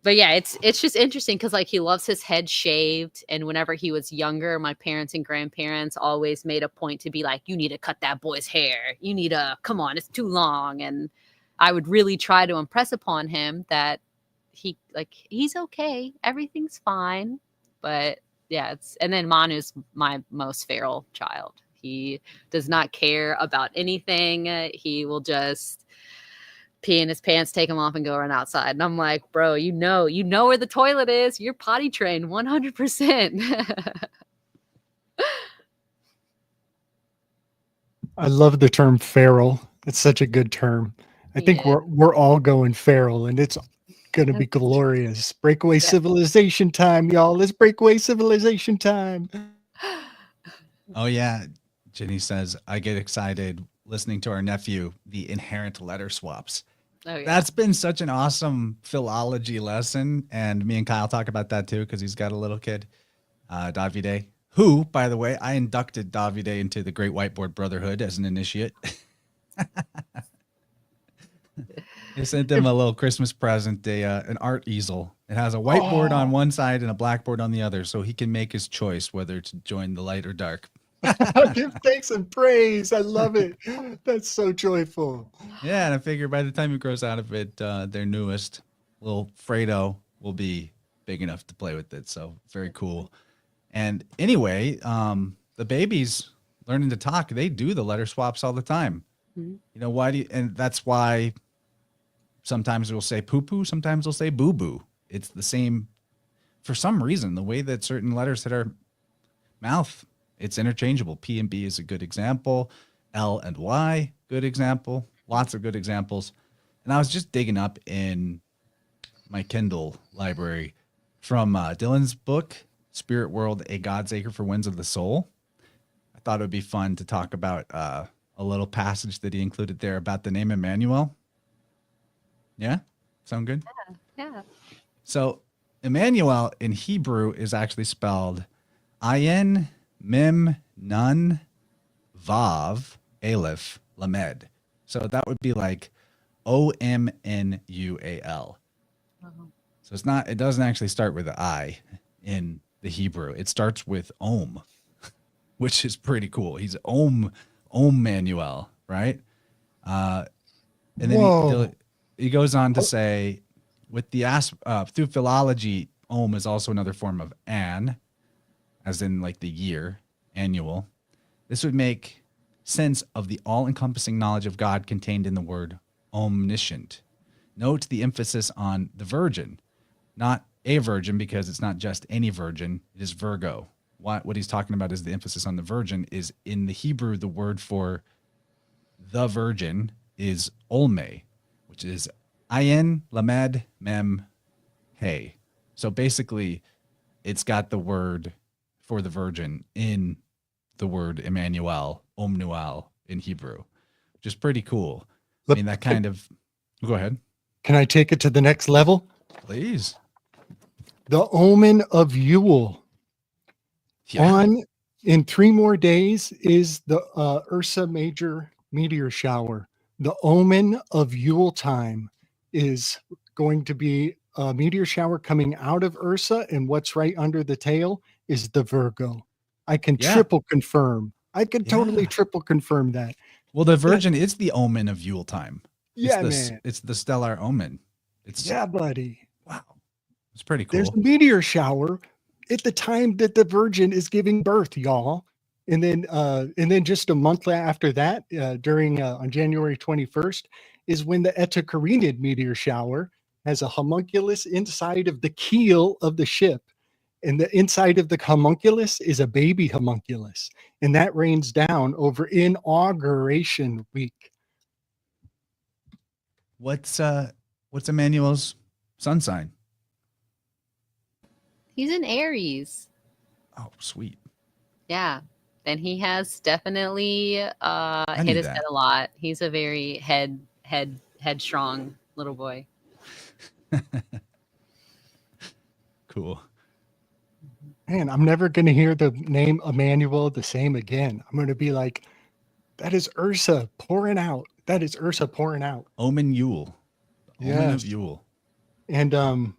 S2: yeah, it's just interesting because like he loves his head shaved. And whenever he was younger, my parents and grandparents always made a point to be like, you need to cut that boy's hair. You need to, come on, it's too long. And I would really try to impress upon him that he's okay. Everything's fine. But yeah, and then Manu's my most feral child. He does not care about anything. He will just pee in his pants, take them off, and go run outside. And I'm like, bro, you know where the toilet is. You're potty trained 100%.
S3: I love the term feral. It's such a good term. I think we're all going feral, and it's going to be glorious. Breakaway civilization time, y'all. Let's breakaway civilization time.
S1: Oh, yeah. Jenny says, I get excited listening to our nephew, the inherent letter swaps. Oh, yeah. That's been such an awesome philology lesson. And me and Kyle talk about that too, because he's got a little kid, Davide, who, by the way, I inducted Davide into the Great Whiteboard Brotherhood as an initiate. I sent him a little Christmas present, an art easel. It has a whiteboard on one side and a blackboard on the other, so he can make his choice whether to join the light or dark.
S3: Give thanks and praise. I love it. That's so joyful.
S1: Yeah, and I figure by the time he grows out of it, their newest little Fredo will be big enough to play with it. So very cool. And anyway, the babies learning to talk, they do the letter swaps all the time. Mm-hmm. You know, why and that's why sometimes we'll say poo-poo, sometimes we'll say boo-boo. It's the same, for some reason, the way that certain letters hit our mouth, it's interchangeable. P and B is a good example. L and Y, good example. Lots of good examples. And I was just digging up in my Kindle library from Dylan's book, Spirit World, A God's Acre for Winds of the Soul. I thought it would be fun to talk about a little passage that he included there about the name Emmanuel. Yeah? Sound good?
S2: Yeah.
S1: So Emmanuel in Hebrew is actually spelled Ayin, Mim, Nun, Vav, Aleph, Lamed. So that would be like Omnual. So it doesn't actually start with an I in the Hebrew. It starts with Om, which is pretty cool. He's Om Manuel, right? And then he goes on to say, with the through philology, Om is also another form of an, as in like the year, annual. This would make sense of the all-encompassing knowledge of God contained in the word omniscient. Note the emphasis on the virgin, not a virgin, because it's not just any virgin. It is Virgo. What he's talking about is the emphasis on the virgin is in the Hebrew, the word for the virgin is olme, which is ayin, lamed, mem, hey. So basically, it's got the word for the virgin in the word Emmanuel, Omnual in Hebrew, which is pretty cool. I mean, that kind of... Go ahead.
S3: Can I take it to the next level?
S1: Please.
S3: The omen of Yule.
S1: Yeah.
S3: In 3 more days is the Ursa Major meteor shower. The omen of Yule time is going to be a meteor shower coming out of Ursa, and what's right under the tail is the Virgo. I can triple confirm. I can totally triple confirm that.
S1: Well, the Virgin is the omen of Yule time.
S3: Man.
S1: It's the stellar omen.
S3: Buddy.
S1: Wow. It's pretty cool.
S3: There's a meteor shower at the time that the Virgin is giving birth, y'all. And then just a month after that, on January 21st, is when the Eta Carinid meteor shower has a homunculus inside of the keel of the ship. And the inside of the homunculus is a baby homunculus. And that rains down over Inauguration Week.
S1: What's Emmanuel's sun sign?
S2: He's in Aries.
S1: Oh, sweet.
S2: Yeah. And he has definitely hit his head a lot. He's a very headstrong little boy.
S1: Cool.
S3: Man, I'm never going to hear the name Emmanuel the same again. I'm going to be like, that is Ursa pouring out. That is Ursa pouring out.
S1: Omen Yule. Omen of Yule.
S3: And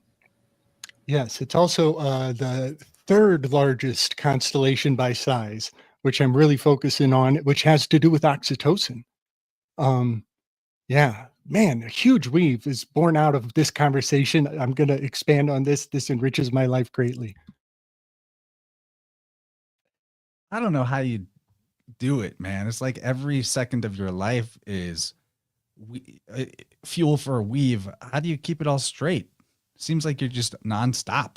S3: yes, it's also the 3rd largest constellation by size, which I'm really focusing on, which has to do with oxytocin. Yeah, man, a huge weave is born out of this conversation. I'm going to expand on this. This enriches my life greatly.
S1: I don't know how you do it, man. It's like every second of your life is fuel for a weave. How do you keep it all straight? Seems like you're just nonstop.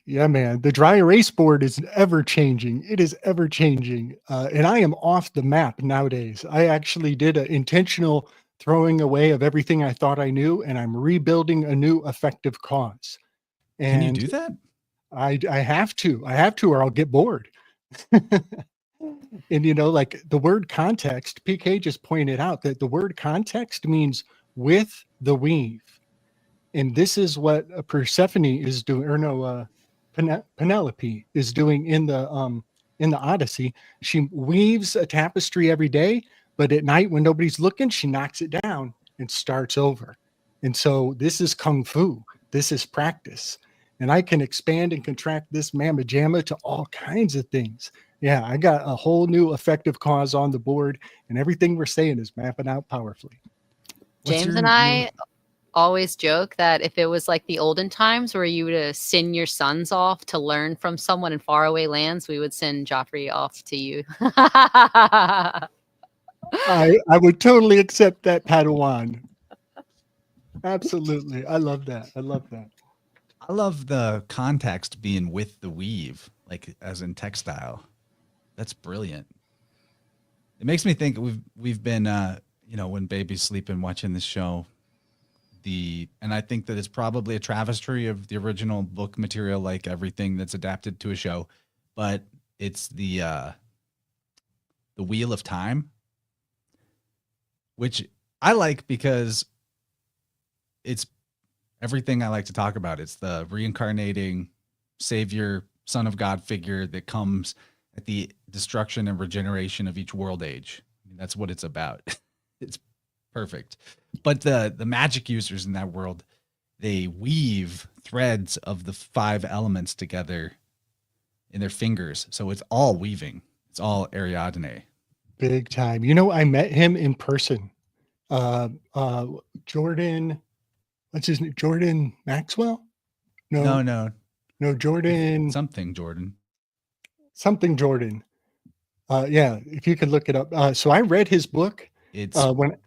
S3: Yeah, man. The dry erase board is ever changing. It is ever changing. And I am off the map nowadays. I actually did an intentional throwing away of everything I thought I knew, and I'm rebuilding a new effective cause. And
S1: can you do that?
S3: I have to, or I'll get bored. And, like the word context, PK just pointed out that the word context means with the weave. And this is what Persephone is doing, or no, Penelope is doing in the Odyssey. She weaves a tapestry every day, but at night when nobody's looking, she knocks it down and starts over. And so this is Kung Fu. This is practice. And I can expand and contract this mamma jamma to all kinds of things. Yeah, I got a whole new effective cause on the board, and everything we're saying is mapping out powerfully.
S2: James and I always joke that if it was like the olden times where you would send your sons off to learn from someone in faraway lands, we would send Joffrey off to you.
S3: I would totally accept that, Padawan. Absolutely. I love that. I love the
S1: context being with the weave, like as in textile. That's brilliant. It makes me think we've been when baby's sleeping watching this show, and I think that it's probably a travesty of the original book material, like everything that's adapted to a show, but it's the Wheel of Time, which I like because it's everything I like to talk about. It's the reincarnating savior, son of God figure that comes at the destruction and regeneration of each world age. I mean, that's what it's about. It's perfect. But the magic users in that world, they weave threads of the 5 elements together in their fingers. So it's all weaving. It's all Ariadne.
S3: Big time. I met him in person. Jordan, what's his name? Jordan Maxwell?
S1: No.
S3: Jordan.
S1: Something Jordan.
S3: Yeah, if you could look it up. So I read his book.
S1: It's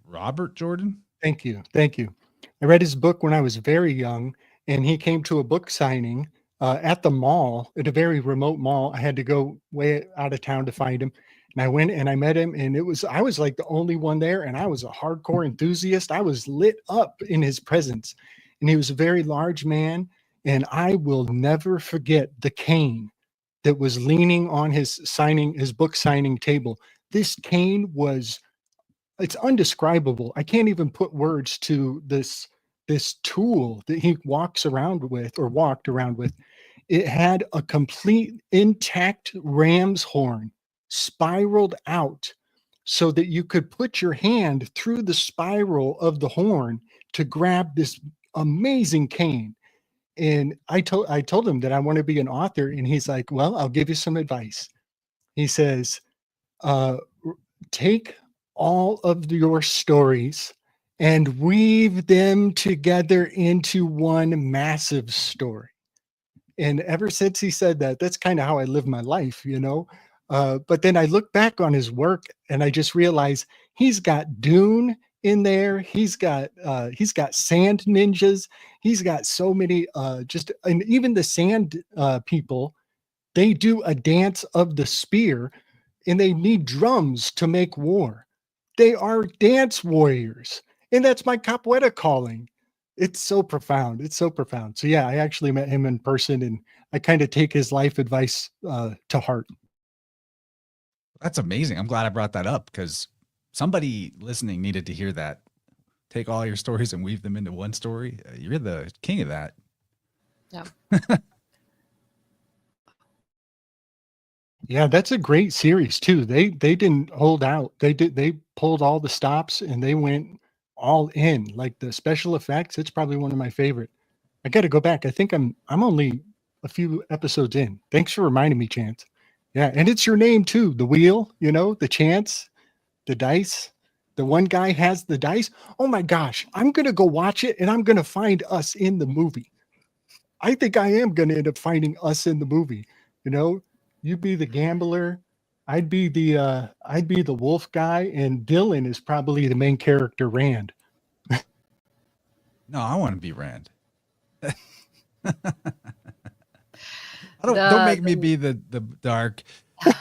S1: Robert Jordan.
S3: Thank you. I read his book when I was very young, and he came to a book signing at the mall, at a very remote mall. I had to go way out of town to find him. And I went and I met him, and I was like the only one there, and I was a hardcore enthusiast. I was lit up in his presence, and he was a very large man, and I will never forget the cane that was leaning on his book signing table. This cane it's undescribable. I can't even put words to this tool that he walked around with. It had a complete intact ram's horn spiraled out so that you could put your hand through the spiral of the horn to grab this amazing cane. And I told him that I want to be an author, and he's like, well, I'll give you some advice. He says, take all of your stories and weave them together into one massive story. And ever since he said that, that's kind of how I live my life, But then I look back on his work and I just realize he's got Dune in there. He's got sand ninjas. He's got so many and even the sand people, they do a dance of the spear, and they need drums to make war. They are dance warriors, and that's my capoeira calling. It's so profound. So yeah, I actually met him in person, and I kind of take his life advice to heart.
S1: That's amazing. I'm glad I brought that up because somebody listening needed to hear that. Take all your stories and weave them into one story. You're the king of that.
S2: Yeah.
S3: Yeah, that's a great series too. They didn't hold out. They pulled all the stops and they went all in. Like the special effects, it's probably one of my favorite. I got to go back. I think I'm only a few episodes in. Thanks for reminding me, Chance. Yeah, and it's your name too. The wheel, the chance, the dice. The one guy has the dice. Oh my gosh, I'm going to go watch it and I'm going to find us in the movie. I think I am going to end up finding us in the movie. You be the gambler. I'd be the wolf guy, and Dylan is probably the main character, Rand.
S1: No, I want to be Rand. Don't make me be the dark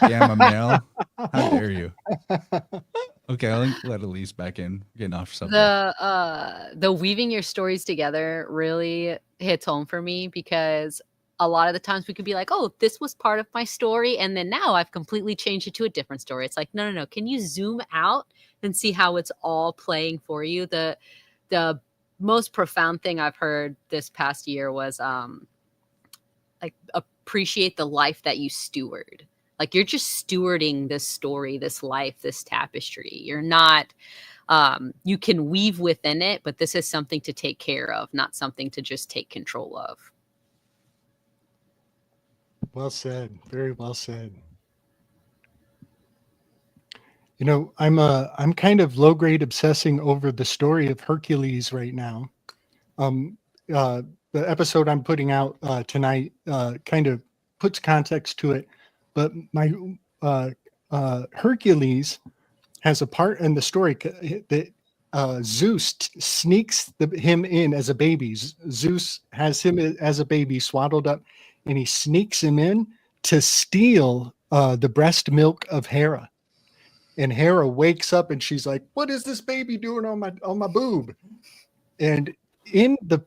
S1: gamma male. How dare you? Okay, I'll let Elise back in. Getting off subject.
S2: The weaving your stories together really hits home for me because a lot of the times we could be like, oh, this was part of my story, and then now I've completely changed it to a different story. It's like, no. Can you zoom out and see how it's all playing for you? The most profound thing I've heard this past year was like appreciate the life that you steward. Like you're just stewarding this story, this life, this tapestry. You're not, you can weave within it, but this is something to take care of, not something to just take control of.
S3: Well said. Very well said. I'm kind of low grade obsessing over the story of Hercules right now. The episode I'm putting out tonight kind of puts context to it, but my Hercules has a part in the story that Zeus sneaks him in as a baby. Zeus has him as a baby swaddled up, and he sneaks him in to steal the breast milk of Hera. And Hera wakes up and she's like, "What is this baby doing on my boob?" And in the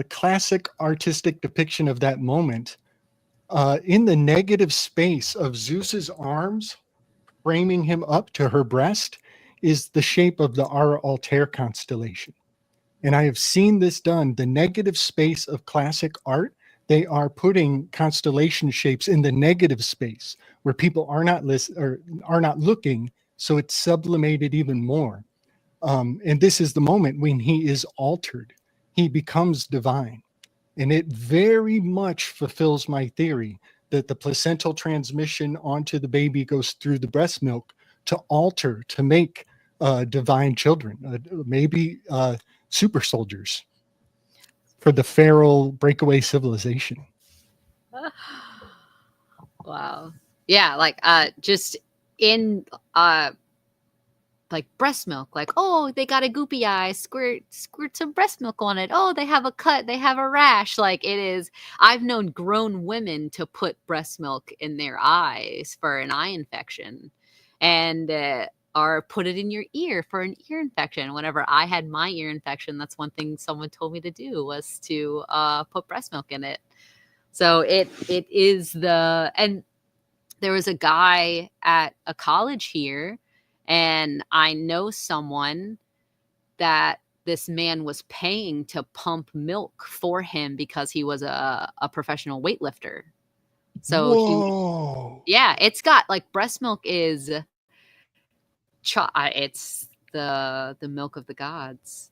S3: classic artistic depiction of that moment, in the negative space of Zeus's arms framing him up to her breast is the shape of the Ara Altair constellation. And I have seen this done. The negative space of classic art, they are putting constellation shapes in the negative space where people are not are not looking, so it's sublimated even more. And this is the moment when he is altered. He becomes divine. And it very much fulfills my theory that the placental transmission onto the baby goes through the breast milk to alter, to make divine children, maybe super soldiers for the feral breakaway civilization.
S2: Wow. Yeah, like just in like breast milk, like, oh, they got a goopy eye, squirt some breast milk on it. Oh, they have a cut, they have a rash. Like, it is, I've known grown women to put breast milk in their eyes for an eye infection, and or put it in your ear for an ear infection. Whenever I had my ear infection, that's one thing someone told me to do, was to put breast milk in it. So it is and there was a guy at a college here, and I know someone that this man was paying to pump milk for him because he was a professional weightlifter. So
S3: Whoa.
S2: it's got, like, breast milk is it's the milk of the gods.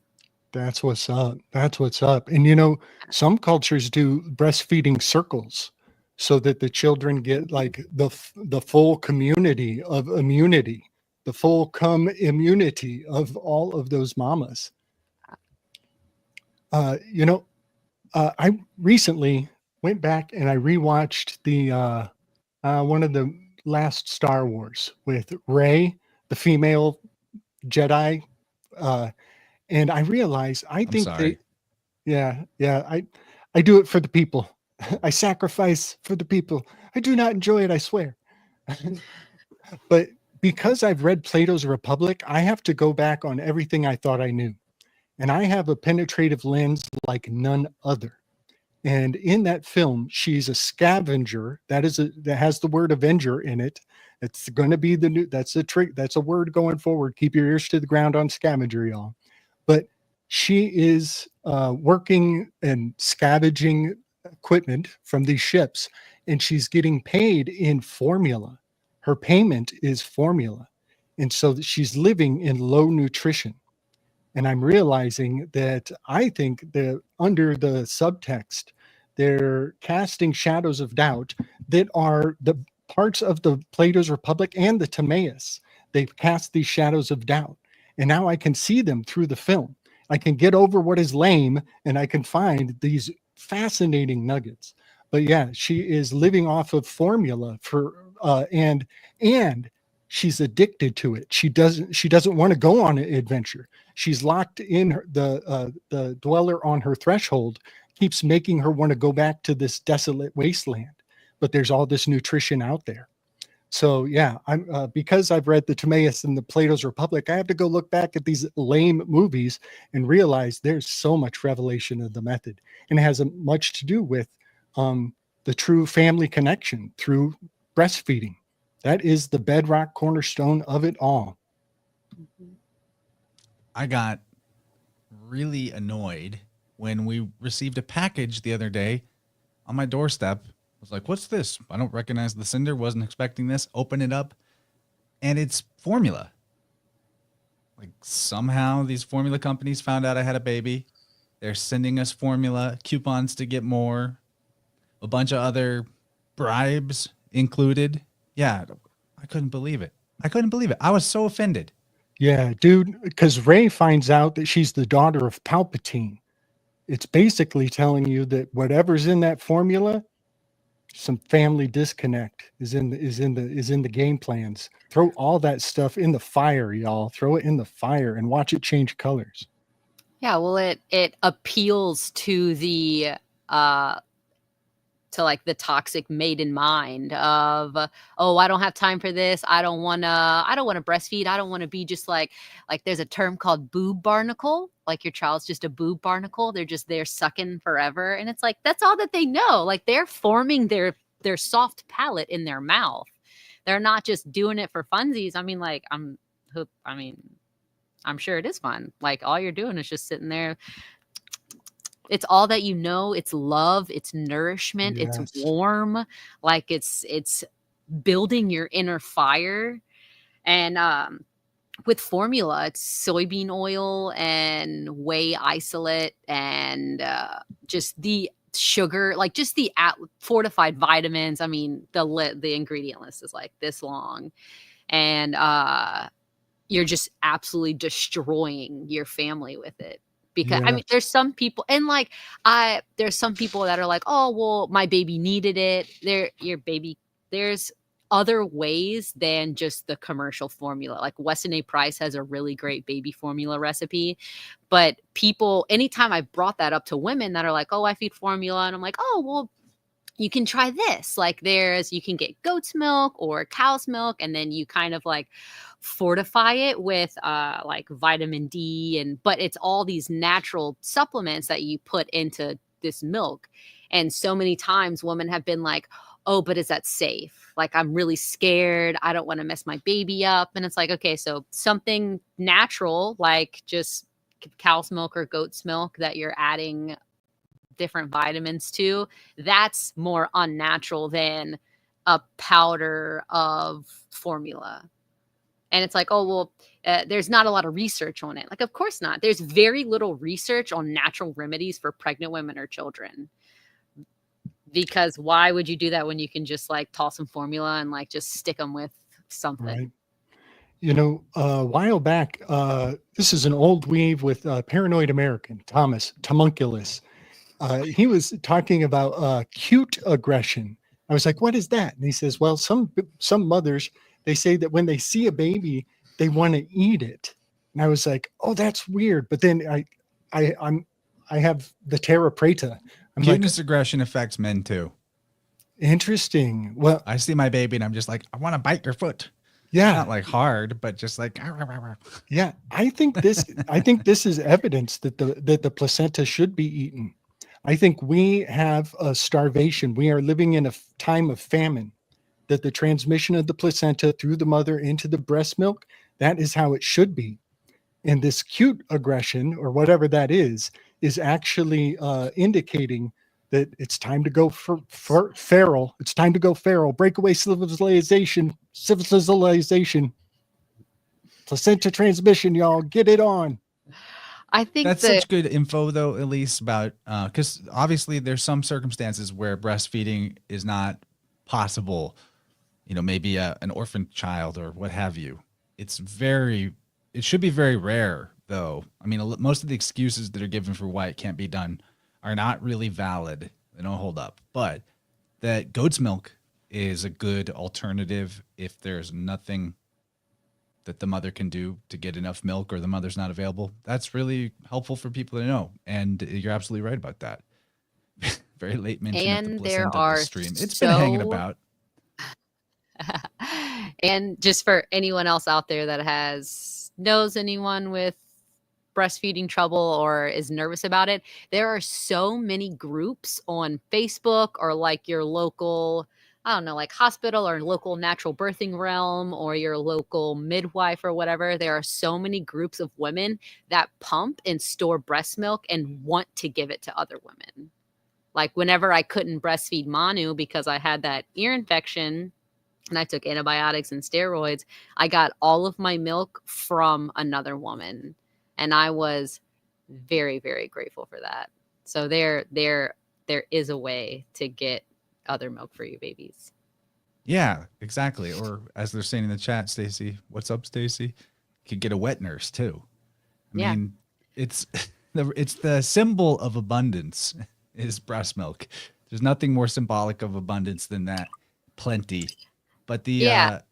S3: That's what's up. That's what's up. And you know, some cultures do breastfeeding circles so that the children get like the full community of immunity, the full immunity of all of those mamas. You know, I recently went back and I rewatched the one of the last Star Wars with Rey, the female Jedi, and I realized I think
S1: sorry.
S3: I do it for the people. I sacrifice for the people. I do not enjoy it, I swear. But because I've read Plato's Republic, I have to go back on everything I thought I knew. And I have a penetrative lens like none other. And in that film, she's a scavenger. That has the word Avenger in it. It's going to be the new. That's a trick. That's a word going forward. Keep your ears to the ground on scavenger, y'all. But she is working and scavenging equipment from these ships, and she's getting paid in formula. Her payment is formula, and so she's living in low nutrition. And I'm realizing that I think that under the subtext, they're casting shadows of doubt that are the parts of the Plato's Republic and the Timaeus. They've cast these shadows of doubt. And now I can see them through the film. I can get over what is lame and I can find these fascinating nuggets. But yeah, she is living off of formula for and she's addicted to it. She doesn't want to go on an adventure. She's locked in the dweller on her threshold keeps making her want to go back to this desolate wasteland. But there's all this nutrition out there. So yeah, I'm because I've read the Timaeus and the Plato's Republic, I have to go look back at these lame movies and realize there's so much revelation of the method, and it has much to do with the true family connection through breastfeeding. That is the bedrock cornerstone of it all.
S1: I got really annoyed when we received a package the other day on my doorstep. I was like, what's this? I don't recognize the sender. Wasn't expecting this. Open it up, and it's formula. Like, somehow these formula companies found out I had a baby. They're sending us formula coupons to get more. A bunch of other bribes included. Yeah, I couldn't believe it. I was so offended.
S3: Yeah, dude, because Rey finds out that she's the daughter of Palpatine. It's basically telling you that whatever's in that formula, some family disconnect is in the game plans. Throw all that stuff in the fire, y'all. Throw it in the fire and watch it change colors.
S2: Yeah, well, it appeals to the to like the toxic maiden mind of, oh, I don't have time for this. I don't want to breastfeed. I don't want to be just like there's a term called boob barnacle. Like your child's just a boob barnacle. They're just there sucking forever. And it's like, that's all that they know. Like they're forming their soft palate in their mouth. They're not just doing it for funsies. I mean, like I'm sure it is fun. Like all you're doing is just sitting there. It's all that you know. It's love. It's nourishment.
S3: Yes.
S2: It's warm. Like it's building your inner fire. And with formula, it's soybean oil and whey isolate and just the sugar, like just the fortified vitamins. I mean, the ingredient list is like this long, and you're just absolutely destroying your family with it. Because I mean, there's some people, and like there's some people that are like, oh well, my baby needed it. There's other ways than just the commercial formula. Like Weston A. Price has a really great baby formula recipe, but people, anytime I brought that up to women that are like, oh, I feed formula, and I'm like, oh well, you can try this. Like you can get goat's milk or cow's milk, and then you kind of like fortify it with like vitamin D, but it's all these natural supplements that you put into this milk. And so many times women have been like, oh, but is that safe? Like, I'm really scared. I don't want to mess my baby up. And it's like, okay, so something natural, like just cow's milk or goat's milk that you're adding different vitamins to, that's more unnatural than a powder of formula. And it's like, oh, well, there's not a lot of research on it. Like, of course not. There's very little research on natural remedies for pregnant women or children. Because why would you do that when you can just like toss some formula and like just stick them with something?
S3: Right. You know, a while back, this is an old weave with Paranoid American, Thomas Homunculus. He was talking about cute aggression. I was like, what is that? And he says, well, some mothers, they say that when they see a baby, they want to eat it. And I was like, oh, that's weird. But then I have the terra preta.
S1: Cuteness aggression affects men too.
S3: Interesting. Well,
S1: I see my baby and I'm just like, I want to bite your foot.
S3: Yeah.
S1: Not like hard, but just like,
S3: yeah. I think this is evidence that the placenta should be eaten. I think we have a starvation. We are living in a time of famine, that the transmission of the placenta through the mother into the breast milk, that is how it should be. And this cute aggression, or whatever that is actually indicating that it's time to go for feral. It's time to go feral. Breakaway civilization. Placenta transmission, y'all. Get it on.
S2: I think
S1: that's such good info, though, Elise, about because obviously there's some circumstances where breastfeeding is not possible. You know, maybe an orphan child or what have you. It should be very rare, though. I mean, most of the excuses that are given for why it can't be done are not really valid. They don't hold up. But that goat's milk is a good alternative if there's nothing that the mother can do to get enough milk or the mother's not available. That's really helpful for people to know. And you're absolutely right about that. Very late mention of the placenta of the stream. It's been hanging about.
S2: And just for anyone else out there that knows anyone with breastfeeding trouble or is nervous about it, there are so many groups on Facebook or like your local, I don't know, like hospital or local natural birthing realm or your local midwife or whatever. There are so many groups of women that pump and store breast milk and want to give it to other women. Like whenever I couldn't breastfeed Manu because I had that ear infection and I took antibiotics and steroids, I got all of my milk from another woman. And I was very, very grateful for that. So there is a way to get other milk for your babies.
S1: Yeah, exactly. Or as they're saying in the chat, Stacy, what's up, Stacy? You could get a wet nurse too. I mean, it's the symbol of abundance is breast milk. There's nothing more symbolic of abundance than that. Plenty. But the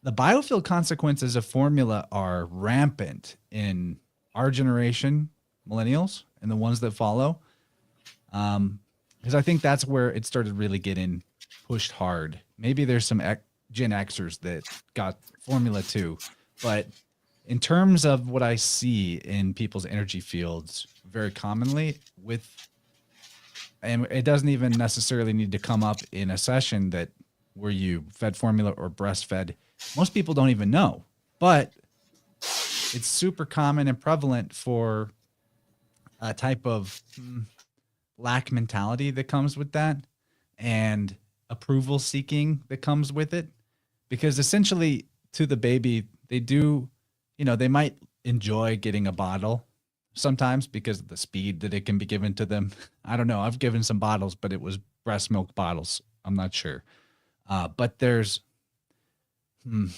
S1: biofield consequences of formula are rampant in our generation, millennials, and the ones that follow. because I think that's where it started really getting pushed hard. Maybe there's some Gen Xers that got formula too, but in terms of what I see in people's energy fields very commonly with, and it doesn't even necessarily need to come up in a session that where you fed formula or breastfed. Most people don't even know, but it's super common and prevalent for a type of lack mentality that comes with that and approval seeking that comes with it. Because essentially to the baby, they do, they might enjoy getting a bottle sometimes because of the speed that it can be given to them. I don't know. I've given some bottles, but it was breast milk bottles. I'm not sure. But there's, you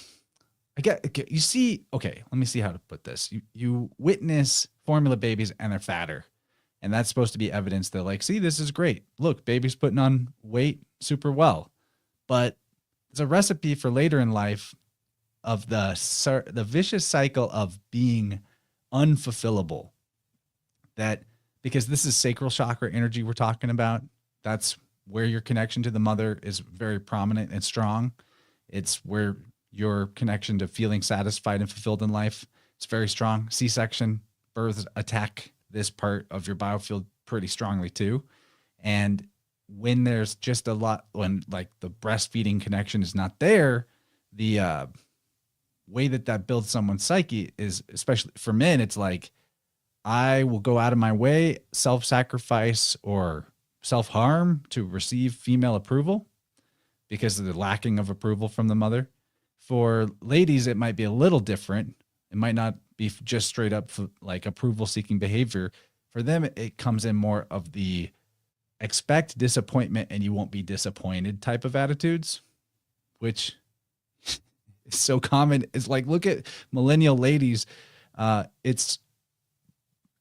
S1: see, okay, let me see how to put this. You witness formula babies and they're fatter. And that's supposed to be evidence that like, see, this is great. Look, baby's putting on weight super well. But it's a recipe for later in life of the vicious cycle of being unfulfillable. That because this is sacral chakra energy we're talking about, that's where your connection to the mother is very prominent and strong. It's where your connection to feeling satisfied and fulfilled in life is very strong. C-section, births attack this part of your biofield pretty strongly too. And when there's just a lot, when like the breastfeeding connection is not there, the way that builds someone's psyche is, especially for men, it's like, I will go out of my way, self-sacrifice or self-harm to receive female approval because of the lacking of approval from the mother. For ladies, it might be a little different. It might not be just straight up like approval-seeking behavior. For them, it comes in more of the expect disappointment and you won't be disappointed type of attitudes, which is so common. It's like, look at millennial ladies. It's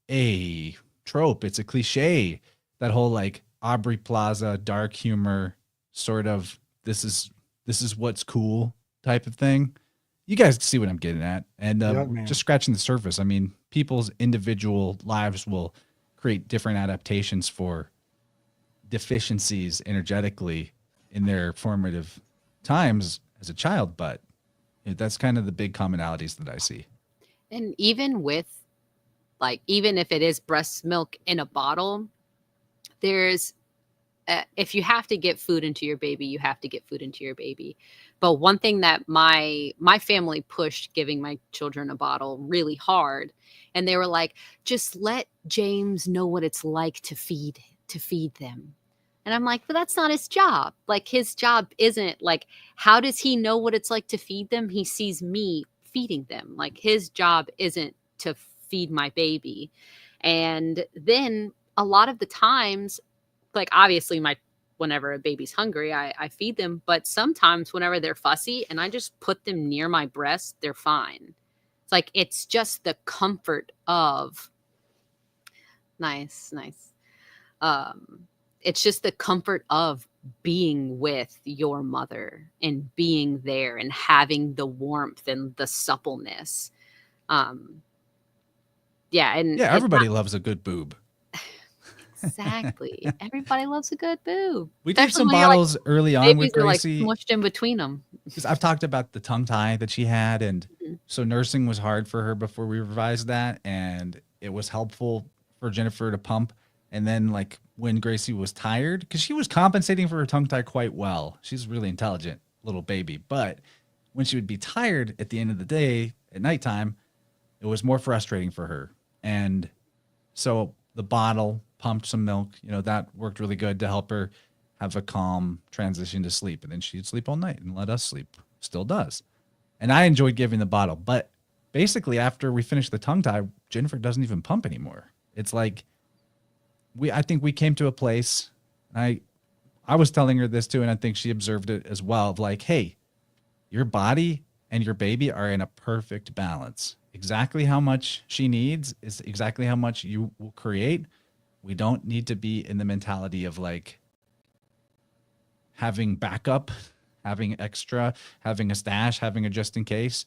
S1: a trope. It's a cliche, that whole like Aubrey Plaza, dark humor sort of, this is what's cool type of thing. You guys see what I'm getting at. And just scratching the surface. I mean, people's individual lives will create different adaptations for deficiencies energetically in their formative times as a child, but that's kind of the big commonalities that I see.
S2: And even with like, even if it is breast milk in a bottle, there's, if you have to get food into your baby, you have to get food into your baby. But one thing that my family pushed giving my children a bottle really hard. And they were like, just let James know what it's like to feed them. And I'm like, but that's not his job. Like his job isn't like, how does he know what it's like to feed them? He sees me feeding them. Like his job isn't to feed my baby. And then a lot of the times, like obviously whenever a baby's hungry, I feed them, but sometimes whenever they're fussy and I just put them near my breast, they're fine. It's like, it's just the comfort of nice. It's just the comfort of being with your mother and being there and having the warmth and the suppleness.
S1: Everybody loves a good boob.
S2: Exactly. Everybody loves a good boob.
S1: We did some bottles early on with Gracie.
S2: Like smushed in between them.
S1: Because I've talked about the tongue tie that she had, and so nursing was hard for her before we revised that, and it was helpful for Jennifer to pump. And then like when Gracie was tired, because she was compensating for her tongue tie quite well. She's a really intelligent little baby, but when she would be tired at the end of the day at nighttime, it was more frustrating for her. And so the bottle pumped some milk, that worked really good to help her have a calm transition to sleep. And then she'd sleep all night and let us sleep. Still does. And I enjoyed giving the bottle. But basically, after we finished the tongue tie, Jennifer doesn't even pump anymore. It's like, I think we came to a place, I was telling her this too, and I think she observed it as well, of like, hey, your body and your baby are in a perfect balance. Exactly how much she needs is exactly how much you will create. We don't need to be in the mentality of like having backup, having extra, having a stash, having a just in case.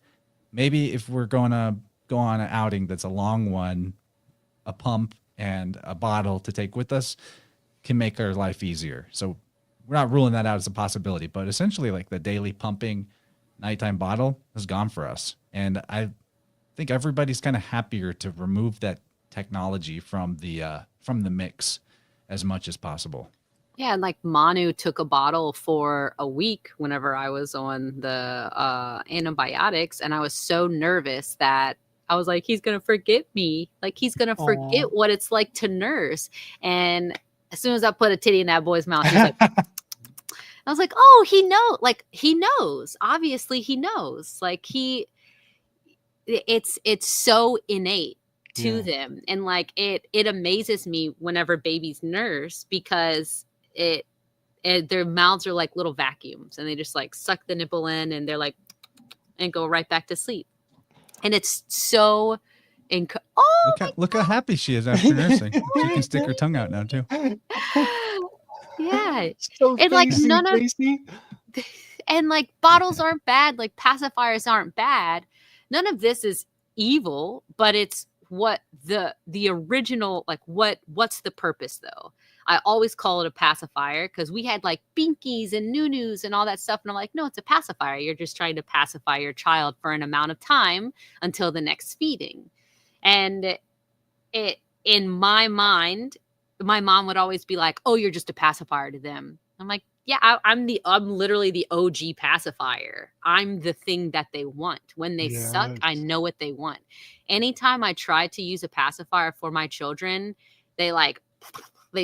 S1: Maybe if we're going to go on an outing that's a long one, a pump and a bottle to take with us, can make our life easier. So we're not ruling that out as a possibility, but essentially like the daily pumping nighttime bottle is gone for us. And I think everybody's kind of happier to remove that technology from the mix as much as possible.
S2: Yeah, and like Manu took a bottle for a week whenever I was on the antibiotics, and I was so nervous that I was like, he's gonna forget me. Like he's gonna forget what it's like to nurse. And as soon as I put a titty in that boy's mouth, he's like, I was like, oh, he knows. Obviously, he knows. Like it's so innate to them, and like it amazes me whenever babies nurse because their mouths are like little vacuums, and they just like suck the nipple in, and they're like, and go right back to sleep. And it's so
S1: look how happy she is after nursing. She can stick her tongue out now too.
S2: Yeah.
S3: So
S2: and like
S3: crazy,
S2: none of
S3: Gracie.
S2: and like bottles aren't bad, like pacifiers aren't bad. None of this is evil, but it's what the original, like what's the purpose though? I always call it a pacifier because we had like binkies and noo-noos and all that stuff. And I'm like, no, it's a pacifier. You're just trying to pacify your child for an amount of time until the next feeding. And it, in my mind, my mom would always be like, oh, you're just a pacifier to them. I'm like, yeah, I'm literally the OG pacifier. I'm the thing that they want. When they suck, I know what they want. Anytime I try to use a pacifier for my children, they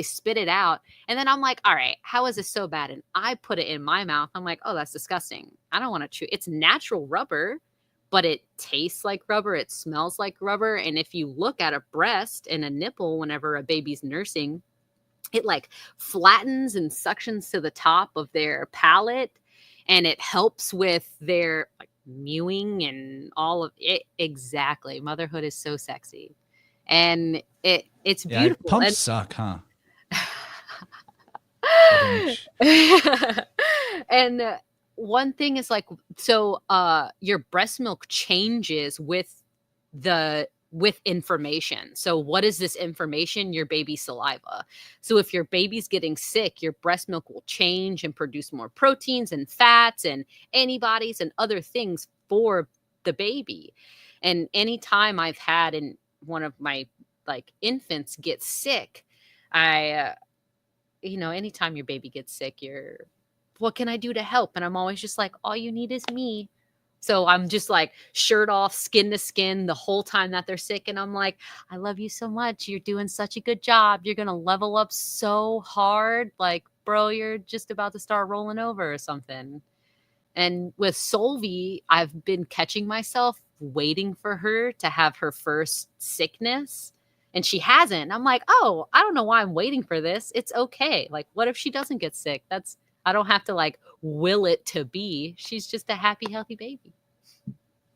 S2: spit it out. And then I'm like, all right, how is this so bad? And I put it in my mouth. I'm like, oh, that's disgusting. I don't want to chew. It's natural rubber, but it tastes like rubber. It smells like rubber. And if you look at a breast and a nipple whenever a baby's nursing, it like flattens and suctions to the top of their palate, and it helps with their like mewing and all of it. Exactly. Motherhood is so sexy. And it's beautiful.
S1: Pumps suck, huh?
S2: And one thing is like, so your breast milk changes with information. So what is this information? Your baby's saliva. So if your baby's getting sick, your breast milk will change and produce more proteins and fats and antibodies and other things for the baby. And anytime I've had one of my like infants get sick, anytime your baby gets sick, what can I do to help? And I'm always just like, all you need is me. So I'm just like shirt off, skin to skin the whole time that they're sick. And I'm like, I love you so much. You're doing such a good job. You're going to level up so hard. Like, bro, you're just about to start rolling over or something. And with Solvi, I've been catching myself waiting for her to have her first sickness. And she hasn't. And I'm like, oh, I don't know why I'm waiting for this. It's okay. Like, what if she doesn't get sick? I don't have to like will it to be. She's just a happy, healthy baby.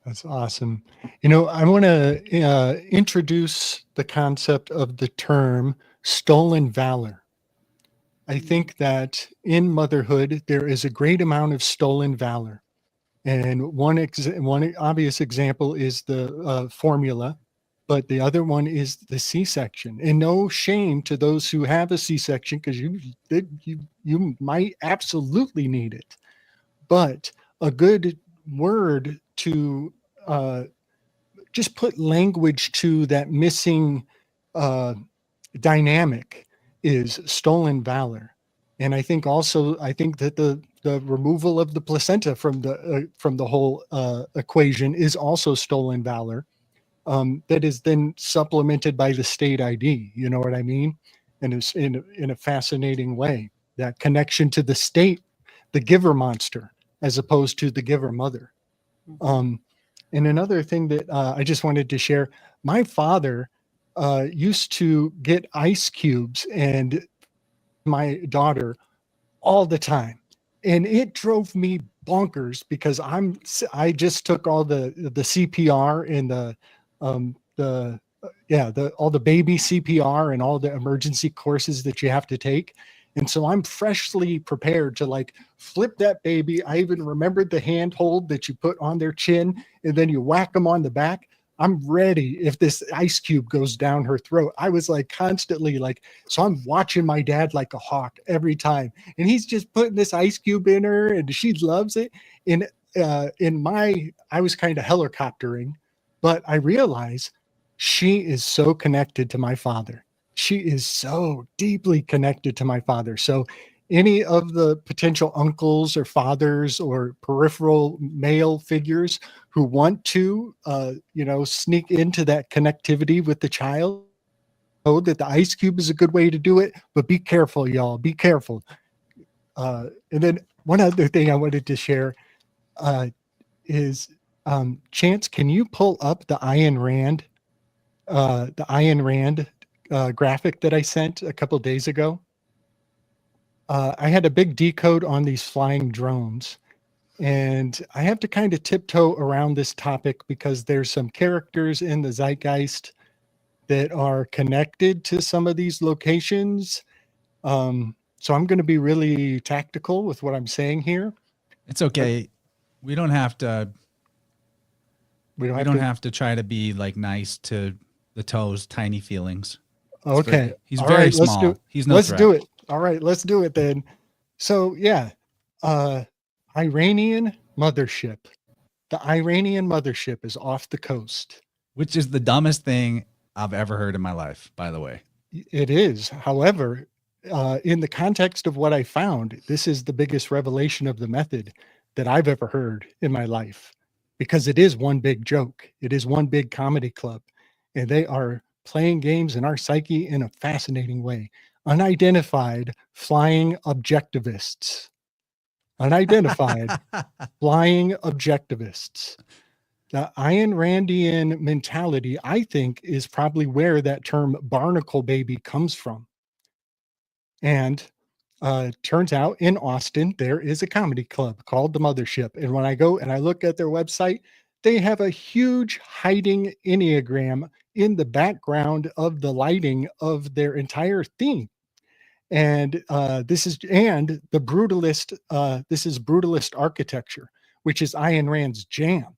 S3: That's awesome. I want to introduce the concept of the term stolen valor. I think that in motherhood, there is a great amount of stolen valor. And one obvious example is the formula, but the other one is the C-section. And no shame to those who have a C-section, because you might absolutely need it. But a good word to just put language to that missing dynamic is stolen valor. And I think that the removal of the placenta from the whole equation is also stolen valor. That is then supplemented by the state ID. You know what I mean? And it's in a fascinating way, that connection to the state, the giver monster, as opposed to the giver mother. And another thing that I just wanted to share, my father used to get ice cubes and my daughter all the time. And it drove me bonkers because I just took all the CPR and all the baby CPR and all the emergency courses that you have to take. And so I'm freshly prepared to like flip that baby. I even remembered the handhold that you put on their chin and then you whack them on the back. I'm ready if this ice cube goes down her throat. I was like constantly like, so I'm watching my dad like a hawk every time. And he's just putting this ice cube in her and she loves it. And I was kind of helicoptering, but I realized she is so connected to my father. She is so deeply connected to my father. So any of the potential uncles or fathers or peripheral male figures who want to, sneak into that connectivity with the child, know that the ice cube is a good way to do it, but be careful, y'all. Be careful. And then one other thing I wanted to share is Chance, can you pull up the Ayn Rand graphic that I sent a couple days ago? I had a big decode on these flying drones, and I have to kind of tiptoe around this topic because there's some characters in the zeitgeist that are connected to some of these locations. So I'm going to be really tactical with what I'm saying here.
S1: It's okay. We don't have to.
S3: We
S1: We don't have to try to be like nice to the toes, tiny feelings.
S3: Okay.
S1: He's
S3: All
S1: very
S3: right, let's
S1: small.
S3: do it.
S1: He's no
S3: Let's
S1: threat.
S3: do it. All right, let's do it then. So yeah, Iranian mothership. The Iranian mothership is off the coast.
S1: Which is the dumbest thing I've ever heard in my life, by the way.
S3: It is. However, in the context of what I found, this is the biggest revelation of the method that I've ever heard in my life, because it is one big joke. It is one big comedy club, and they are playing games in our psyche in a fascinating way. Unidentified flying objectivists. Unidentified flying objectivists. The Ayn Randian mentality, I think, is probably where that term barnacle baby comes from. And turns out in Austin, there is a comedy club called The Mothership. And when I go and I look at their website, they have a huge hiding Enneagram in the background of the lighting of their entire theme. And this is the brutalist. This is brutalist architecture, which is Ayn Rand's jam.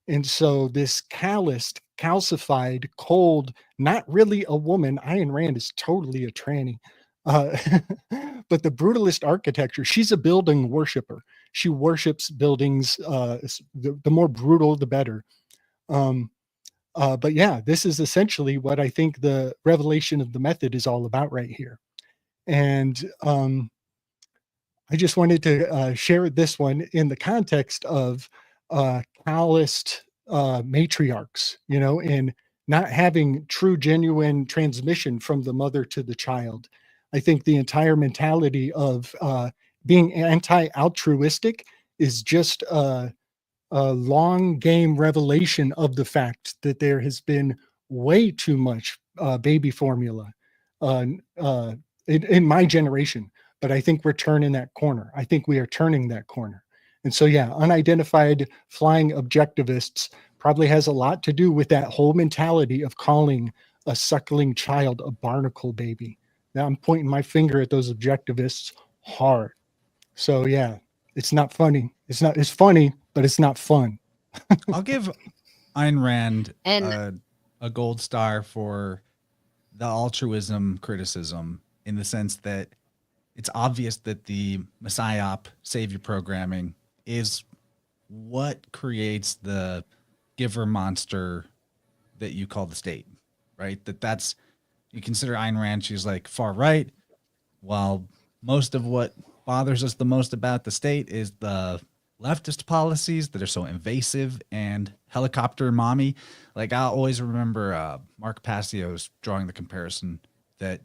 S3: And so this calloused, calcified, cold, not really a woman. Ayn Rand is totally a tranny. Uh, but the brutalist architecture, she's a building worshiper. She worships buildings. The more brutal, the better. But yeah, this is essentially what I think the revelation of the method is all about right here. And I just wanted to share this one in the context of calloused matriarchs, and not having true, genuine transmission from the mother to the child. I think the entire mentality of being anti-altruistic is just a long game revelation of the fact that there has been way too much baby formula uh, in my generation. But I think we're turning that corner. I think we are turning that corner. And so, yeah, unidentified flying objectivists probably has a lot to do with that whole mentality of calling a suckling child a barnacle baby. Now I'm pointing my finger at those objectivists hard. So yeah, it's not funny. It's funny, but it's not fun.
S1: I'll give Ayn Rand
S2: And
S1: a gold star for the altruism criticism, in the sense that it's obvious that the psyop savior programming is what creates the giver monster that you call the state, right? That's you consider Ayn Rand, she's like far right, while most of what bothers us the most about the state is the leftist policies that are so invasive and helicopter mommy. Like I always remember Mark Passio's drawing the comparison that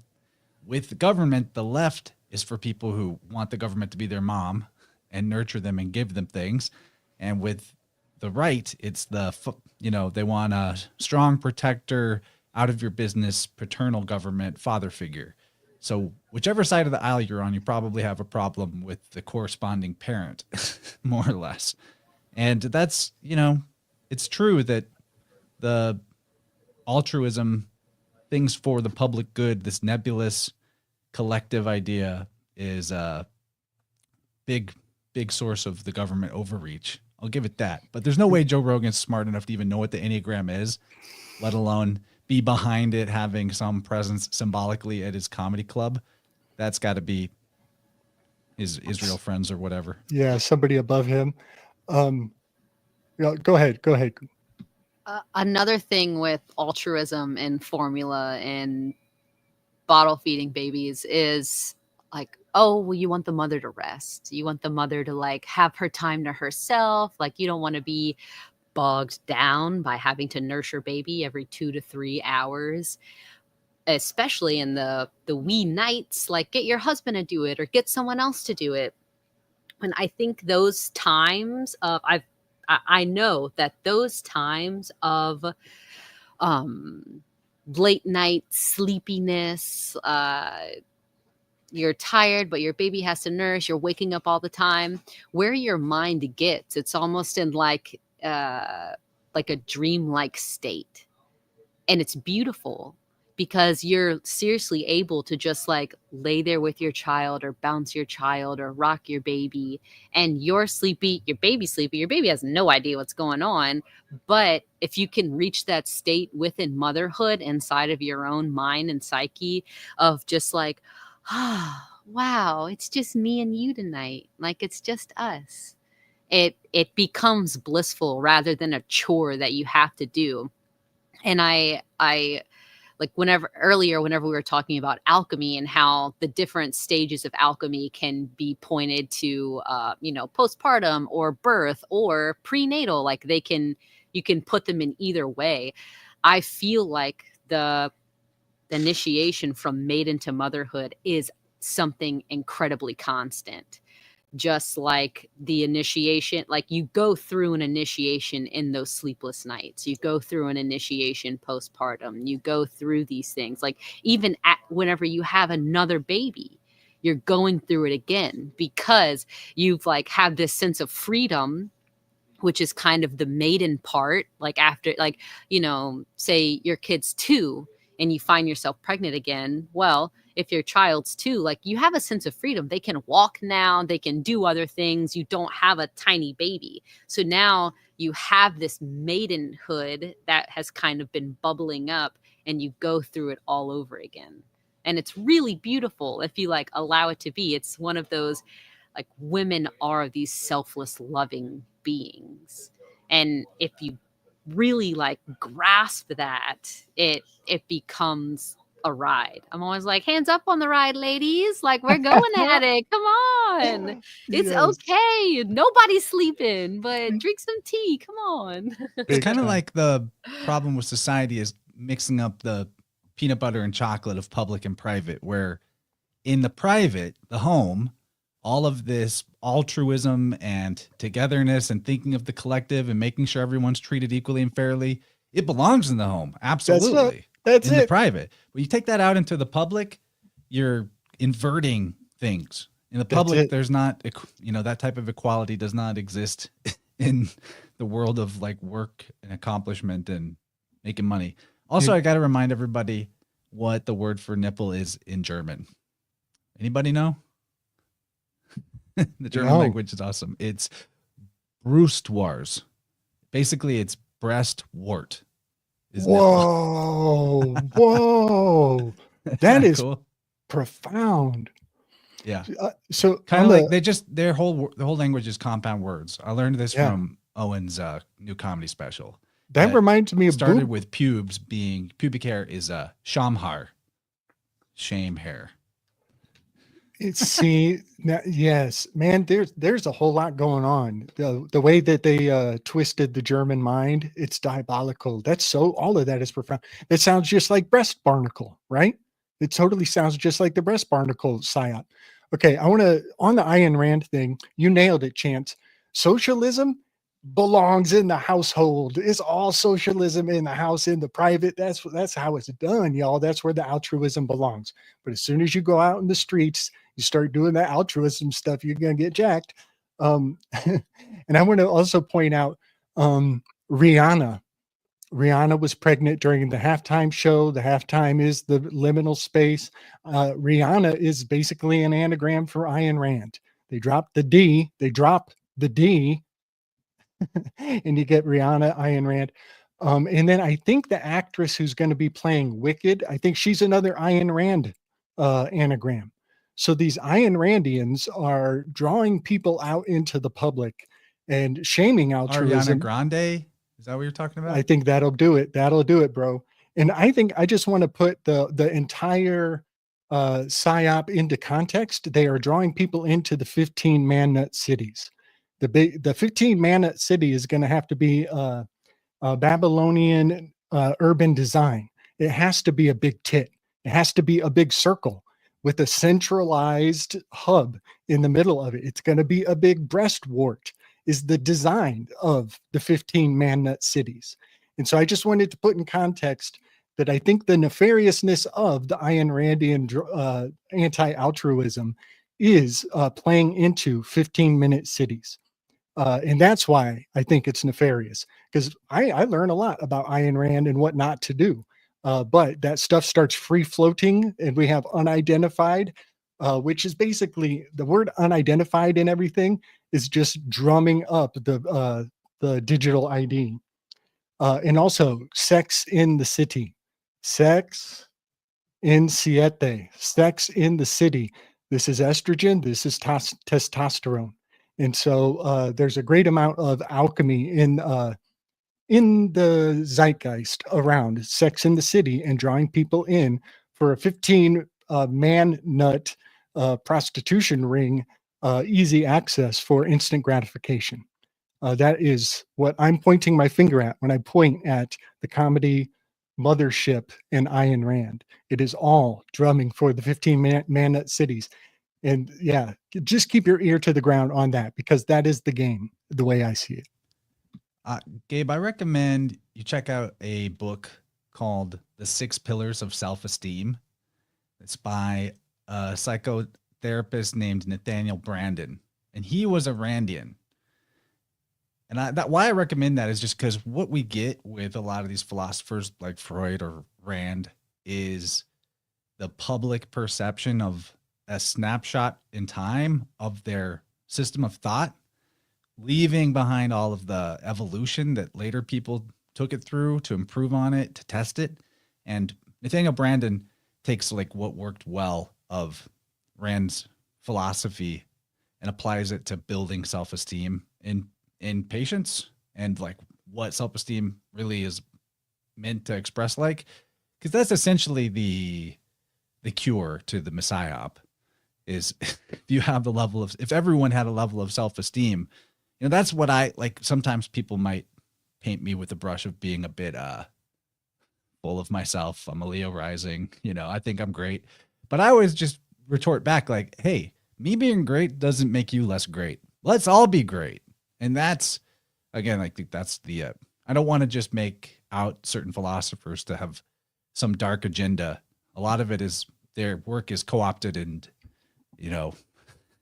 S1: with the government, the left is for people who want the government to be their mom and nurture them and give them things. And with the right, it's they want a strong protector, out of your business, paternal government, father figure. So whichever side of the aisle you're on, you probably have a problem with the corresponding parent, more or less. And that's, it's true that the altruism, things for the public good, this nebulous collective idea is a big source of the government overreach I'll give it that. But there's no way Joe Rogan's smart enough to even know what the Enneagram is, let alone be behind it, having some presence symbolically at his comedy club. That's got to be his Israel friends or whatever.
S3: Yeah, somebody above him. Yeah, go ahead.
S2: Another thing with altruism and formula and bottle feeding babies is like, oh, well, you want the mother to rest. You want the mother to like have her time to herself. Like you don't want to be bogged down by having to nurse your baby every 2 to 3 hours, especially in the wee nights. Like get your husband to do it or get someone else to do it. And I think those times of I know that those times of late night sleepiness, you're tired, but your baby has to nurse, you're waking up all the time, where your mind gets, it's almost in like a dreamlike state. And it's beautiful because you're seriously able to just like lay there with your child or bounce your child or rock your baby, and you're sleepy, your baby's sleepy, your baby has no idea what's going on. But if you can reach that state within motherhood inside of your own mind and psyche of just like, oh, wow, it's just me and you tonight. Like it's just us. It becomes blissful rather than a chore that you have to do. And I like whenever we were talking about alchemy and how the different stages of alchemy can be pointed to, postpartum or birth or prenatal, like you can put them in either way. I feel like the initiation from maiden to motherhood is something incredibly constant. Just like the initiation, like you go through an initiation in those sleepless nights, you go through an initiation postpartum, you go through these things, like even whenever you have another baby, you're going through it again because you've like had this sense of freedom, which is kind of the maiden part. Like after, like, say your kid's 2 and you find yourself pregnant again. Well, if your child's 2, like you have a sense of freedom. They can walk now, they can do other things. You don't have a tiny baby. So now you have this maidenhood that has kind of been bubbling up and you go through it all over again. And it's really beautiful if you like allow it to be. It's one of those, like, women are these selfless, loving beings. And if you really like grasp that, it becomes a ride. I'm always like, hands up on the ride, ladies. Like we're going at it. Come on. It's
S3: Yes.
S2: okay. Nobody's sleeping, but drink some tea. Come on.
S1: It's kind of like the problem with society is mixing up the peanut butter and chocolate of public and private, where in the private, the home, all of this altruism and togetherness and thinking of the collective and making sure everyone's treated equally and fairly, it belongs in the home. Absolutely.
S3: That's
S1: in
S3: it.
S1: the private. When you take that out into the public, you're inverting things. In the public, there's not, that type of equality does not exist in the world of like work and accomplishment and making money. Also, I got to remind everybody what the word for nipple is in German. Anybody know? The German language is awesome. It's Brustwars. Basically, it's breast wart.
S3: Whoa. That is
S1: cool.
S3: Profound.
S1: Yeah.
S3: So
S1: kind of like their whole language is compound words. I learned this from Owen's new comedy special.
S3: That reminds me of
S1: started with pubes being pubic hair is Schamhaar, shame hair.
S3: Yes, man, there's a whole lot going on. The way that they twisted the German mind, it's diabolical. All of that is profound. It sounds just like breast barnacle, right? It totally sounds just like the breast barnacle psyop. Okay, on the Ayn Rand thing, you nailed it, Chance. Socialism belongs in the household. It's all socialism in the house, in the private. That's how it's done, y'all. That's where the altruism belongs. But as soon as you go out in the streets, you start doing that altruism stuff, you're gonna get jacked. And I want to also point out Rihanna. Rihanna was pregnant during the halftime show. The halftime is the liminal space. Rihanna is basically an anagram for Ayn Rand. They drop the D. and you get Rihanna, Ayn Rand. And then I think the actress who's going to be playing Wicked, I think she's another Ayn Rand anagram. So these Ayn Randians are drawing people out into the public and shaming
S1: Ariana
S3: altruism.
S1: Grande, is that what you're talking about?
S3: I think that'll do it. That'll do it, bro. And I think I just want to put the entire psyop into context. They are drawing people into the 15 man nut cities. The 15 man nut city is going to have to be a Babylonian urban design. It has to be a big tit. It has to be a big circle with a centralized hub in the middle of it. It's going to be a big breastwort is the design of the 15 man nut cities. And so I just wanted to put in context that I think the nefariousness of the Ayn Randian anti-altruism is playing into 15-minute cities. And that's why I think it's nefarious, because I learn a lot about Ayn Rand and what not to do. But that stuff starts free floating and we have unidentified, which is basically the word unidentified in everything is just drumming up the digital ID. And also sex in the city, sex in siete, sex in the city. This is estrogen. This is testosterone. And so there's a great amount of alchemy in the zeitgeist around sex in the city and drawing people in for a 15 man nut prostitution ring, easy access for instant gratification. That is what I'm pointing my finger at when I point at the comedy Mothership and Ayn Rand. It is all drumming for the 15 man nut cities. And yeah, just keep your ear to the ground on that, because that is the game, the way I see it.
S1: Gabe, I recommend you check out a book called The 6 Pillars of Self-Esteem. It's by a psychotherapist named Nathaniel Branden, and he was a Randian. And why I recommend that is just because what we get with a lot of these philosophers like Freud or Rand is the public perception of a snapshot in time of their system of thought, leaving behind all of the evolution that later people took it through to improve on it, to test it. And Nathaniel Branden takes like what worked well of Rand's philosophy and applies it to building self-esteem in patients and like what self-esteem really is meant to express like, because that's essentially the cure to the psyop is if you have the level of, if everyone had a level of self-esteem, you know, that's what I like. Sometimes people might paint me with the brush of being a bit full of myself. I'm a Leo rising, you know, I think I'm great, but I always just retort back like, hey, me being great doesn't make you less great. Let's all be great. And that's, again, I think that's the, I don't want to just make out certain philosophers to have some dark agenda. A lot of it is their work is co-opted, and, you know,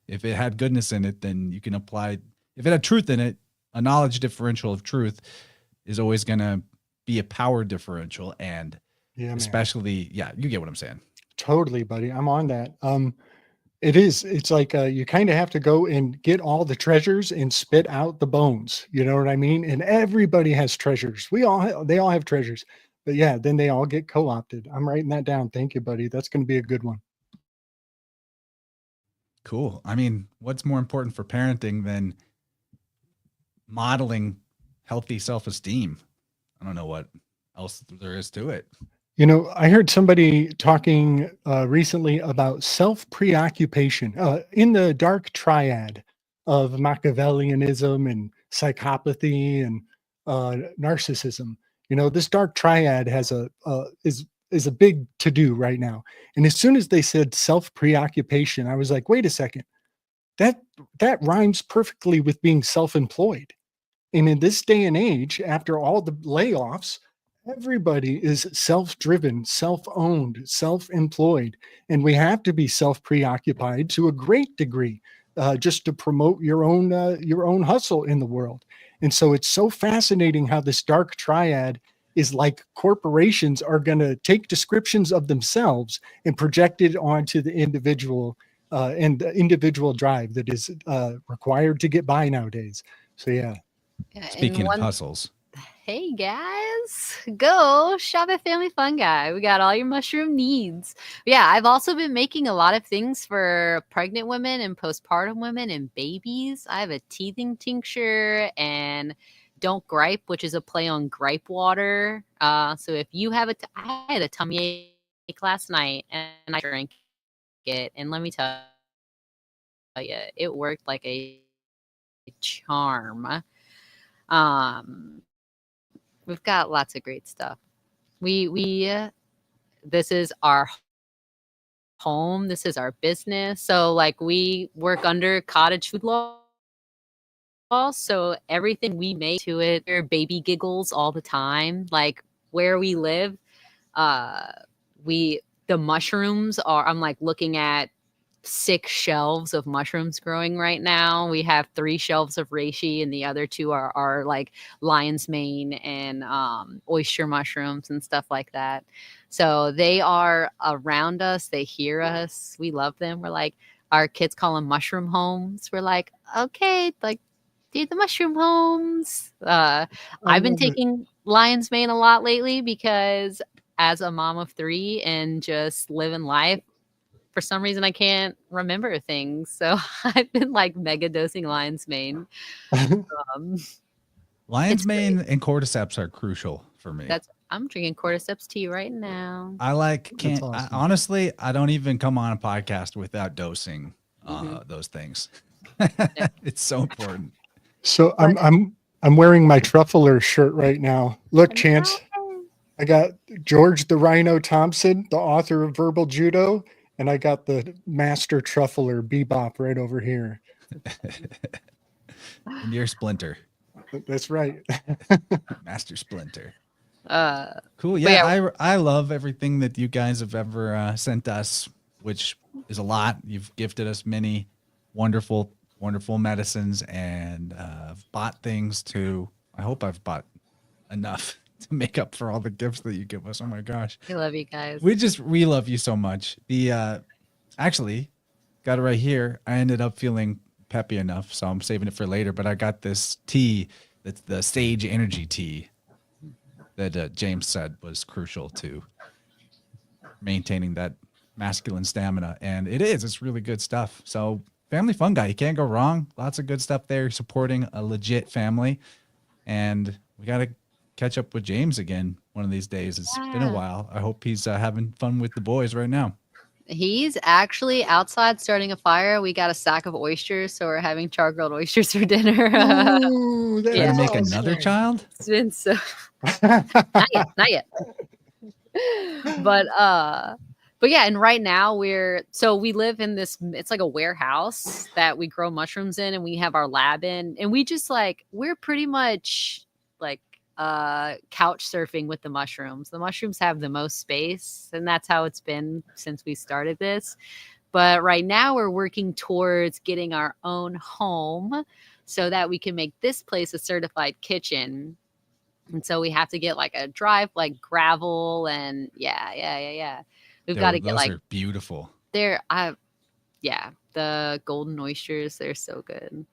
S1: if it had goodness in it, then you can apply, if it had truth in it, a knowledge differential of truth is always going to be a power differential. And yeah, especially, yeah, you get what I'm saying.
S3: Totally, buddy. I'm on that. It's like you kind of have to go and get all the treasures and spit out the bones. You know what I mean? And everybody has treasures. They all have treasures. But yeah, then they all get co-opted. I'm writing that down. Thank you, buddy. That's going to be a good one.
S1: Cool. I mean, what's more important for parenting than modeling healthy self-esteem? I don't know what else there is to it.
S3: You know, I heard somebody talking recently about self-preoccupation in the dark triad of Machiavellianism and psychopathy and narcissism. You know, this dark triad has is a big to-do right now. And as soon as they said self-preoccupation, I was like, wait a second, that rhymes perfectly with being self-employed. And in this day and age, after all the layoffs, everybody is self-driven, self-owned, self-employed, and we have to be self-preoccupied to a great degree, just to promote your own hustle in the world. And so it's so fascinating how this dark triad is like corporations are going to take descriptions of themselves and project it onto the individual and the individual drive that is required to get by nowadays. So yeah.
S2: Yeah, and
S1: Speaking of
S2: one
S1: hustles,
S2: Hey guys, go shop at Family Fungi. We got all your mushroom needs. Yeah, I've also been making a lot of things for pregnant women and postpartum women and babies. I have a teething tincture and don't gripe, which is a play on gripe water. So if you have I had a tummy ache last night and I drank it, and let me tell you, it worked like a charm. We've got lots of great stuff. We this is our home. This is our business. So like we work under cottage food law. So everything we make to it, there are baby giggles all the time. Like where we live, uh, the mushrooms are. I'm like looking at 6 shelves of mushrooms growing right now. We have 3 shelves of reishi, and the other 2 are like lion's mane and oyster mushrooms and stuff like that. So they are around us. They hear us. We love them. We're like, our kids call them mushroom homes. We're like, okay, like, do the mushroom homes. I've been
S3: love it.
S2: taking lion's mane a lot lately because as a mom of 3 and just living life, for some reason I can't remember things. So I've been like mega dosing lion's mane. Um,
S1: lion's
S2: it's
S1: mane
S2: great.
S1: and cordyceps are crucial for me.
S2: I'm drinking cordyceps tea right now.
S1: I like
S3: That's awesome.
S1: honestly, I don't even come on a podcast without dosing those things. It's so important.
S3: So
S2: But
S3: I'm wearing my truffler shirt right now. Look, Chance, I got George the Rhino Thompson, the author of Verbal Judo, and I got the master truffler Bebop right over here.
S1: And you're Splinter,
S3: That's right.
S1: Master Splinter.
S2: but
S1: Cool. Yeah, I love everything that you guys have ever sent us, which is a lot. You've gifted us many wonderful, wonderful medicines, and I've bought things too. I hope I've bought enough to make up for all the gifts that you give us. Oh my gosh.
S2: I love you guys.
S1: We love you so much. The actually got it right here. I ended up feeling peppy enough, so I'm saving it for later. But I got this tea that's the Sage Energy tea that James said was crucial to maintaining that masculine stamina, and it's really good stuff. So Family Fungi, you can't go wrong. Lots of good stuff there, supporting a legit family. And we got to catch up with James again one of these days. It's been a while. I hope he's having fun with the boys right now.
S2: He's actually outside starting a fire. We got a sack of oysters, so we're having char-grilled oysters for dinner.
S3: Ooh,
S1: Trying to make another child?
S2: It's been so not yet. But yeah, and right now we live in this, it's like a warehouse that we grow mushrooms in and we have our lab in, and we just like, we're pretty much like couch surfing with the mushrooms. The mushrooms have the most space, and that's how it's been since we started this. But right now we're working towards getting our own home so that we can make this place a certified kitchen. And so we have to get like a drive, like gravel, and yeah. We've got to get
S1: those
S2: like,
S1: are beautiful.
S2: the golden oysters, they're so good.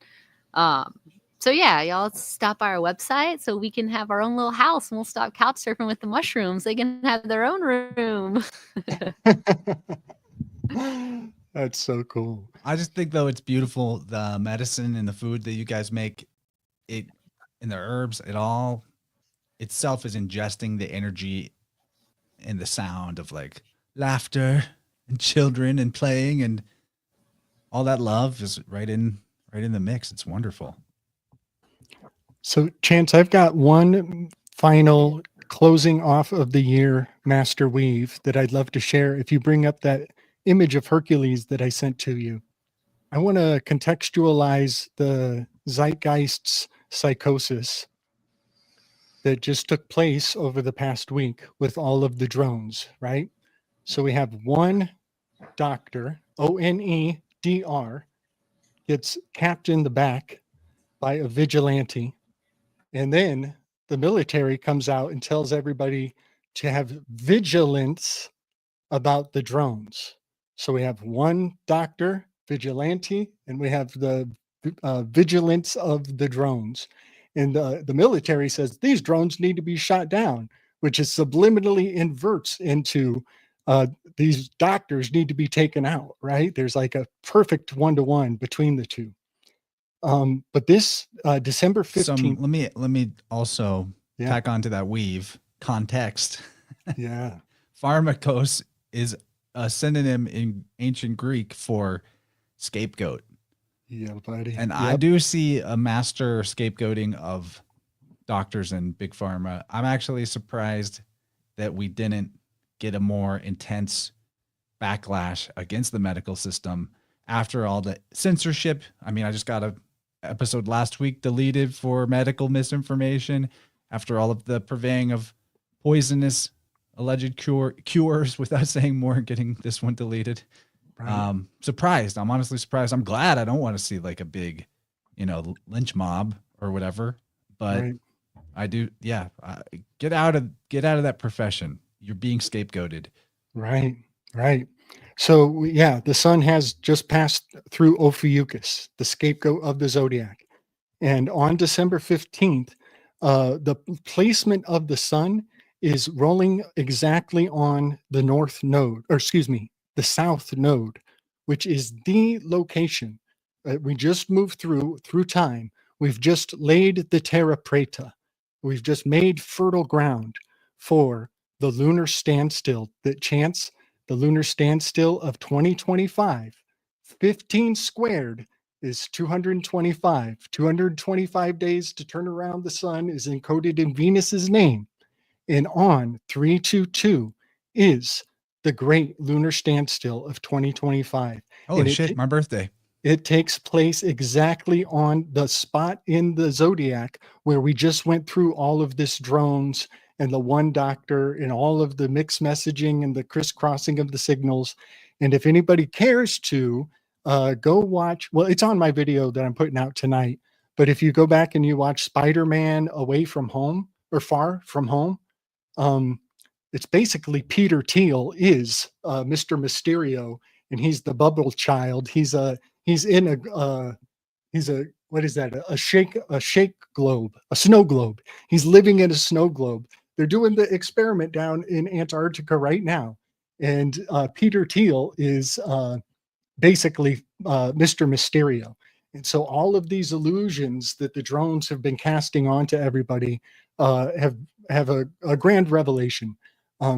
S2: So yeah, y'all stop by our website so we can have our own little house, and we'll stop couch surfing with the mushrooms. They can have their own room.
S3: That's so cool.
S1: I just think though it's beautiful, the medicine and the food that you guys make, it and the herbs, it all itself is ingesting the energy and the sound of like laughter and children and playing, and all that love is right in the mix. It's wonderful.
S3: So, Chance, I've got one final closing off of the year master weave that I'd love to share. If you bring up that image of Hercules that I sent to you, I want to contextualize the zeitgeist's psychosis that just took place over the past week with all of the drones, right? So we have one doctor, ONEDR, gets capped in the back by a vigilante. And then the military comes out and tells everybody to have vigilance about the drones. So we have one doctor, vigilante, and we have the vigilance of the drones. And the military says these drones need to be shot down, which is subliminally inverts into these doctors need to be taken out, right? There's like a perfect one-to-one between the two. But this December 15th.
S1: Let me also tack onto that weave context.
S3: Yeah.
S1: Pharmakos is a synonym in ancient Greek for scapegoat.
S3: Yeah, buddy.
S1: And I do see a master scapegoating of doctors and big pharma. I'm actually surprised that we didn't get a more intense backlash against the medical system after all the censorship. I mean, I just got a episode last week deleted for medical misinformation after all of the purveying of poisonous alleged cures without saying more, getting this one deleted. Right. Surprised. I'm honestly surprised. I'm glad. I don't want to see like a big, lynch mob or whatever, but right. I do. Yeah. Get out of that profession. You're being scapegoated.
S3: Right. Right. So yeah, the sun has just passed through Ophiuchus, the scapegoat of the zodiac. And on December 15th, the placement of the sun is rolling exactly on the north node, or excuse me, the south node, which is the location. We just moved through time. We've just laid the terra preta. We've just made fertile ground for the lunar standstill that chants the lunar standstill of 2025. 15 squared is 225. 225 days to turn around the sun is encoded in Venus's name. And on 322 is the great lunar standstill of 2025.
S1: Holy shit, my birthday.
S3: It takes place exactly on the spot in the zodiac where we just went through all of this drones and the one doctor and all of the mixed messaging and the crisscrossing of the signals. And if anybody cares to go watch, well, it's on my video that I'm putting out tonight. But if you go back and you watch Spider-Man Away From Home or Far From Home, it's basically Peter Thiel is Mr. Mysterio, and he's the bubble child. He's a what is that? A shake globe, a snow globe. He's living in a snow globe. They're doing the experiment down in Antarctica right now, and Peter Thiel is basically Mr. Mysterio. And so all of these illusions that the drones have been casting onto everybody have a grand revelation.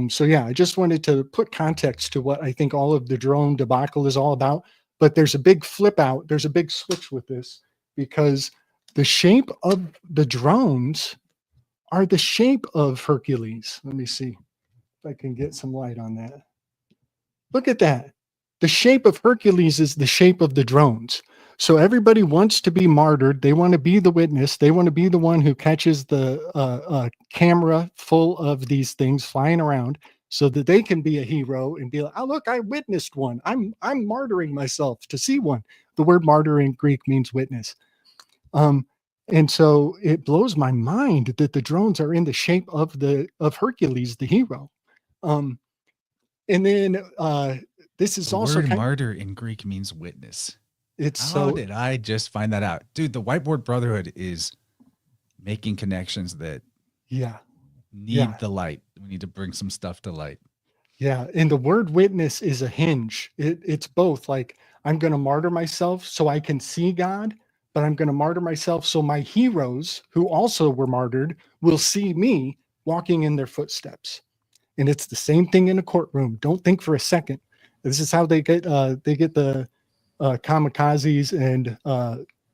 S3: So yeah, I just wanted to put context to what I think all of the drone debacle is all about. But there's a big flip out. There's a big switch with this because the shape of the drones are the shape of Hercules. Let me see if I can get some light on that. Look at that. The shape of Hercules is the shape of the drones. So everybody wants to be martyred. They want to be the witness. They want to be the one who catches the camera full of these things flying around so that they can be a hero and be like, oh, look, I witnessed one. I'm martyring myself to see one. The word martyr in Greek means witness. And so it blows my mind that the drones are in the shape of Hercules, the hero. And then this is
S1: the
S3: also
S1: word martyr in Greek means witness.
S3: How
S1: did I just find that out? Dude, the Whiteboard Brotherhood is making connections that need the light. We need to bring some stuff to light.
S3: Yeah. And the word witness is a hinge. It's both like I'm going to martyr myself so I can see God, but I'm going to martyr myself so my heroes who also were martyred will see me walking in their footsteps. And it's the same thing in a courtroom. Don't think for a second. This is how they get the kamikazes and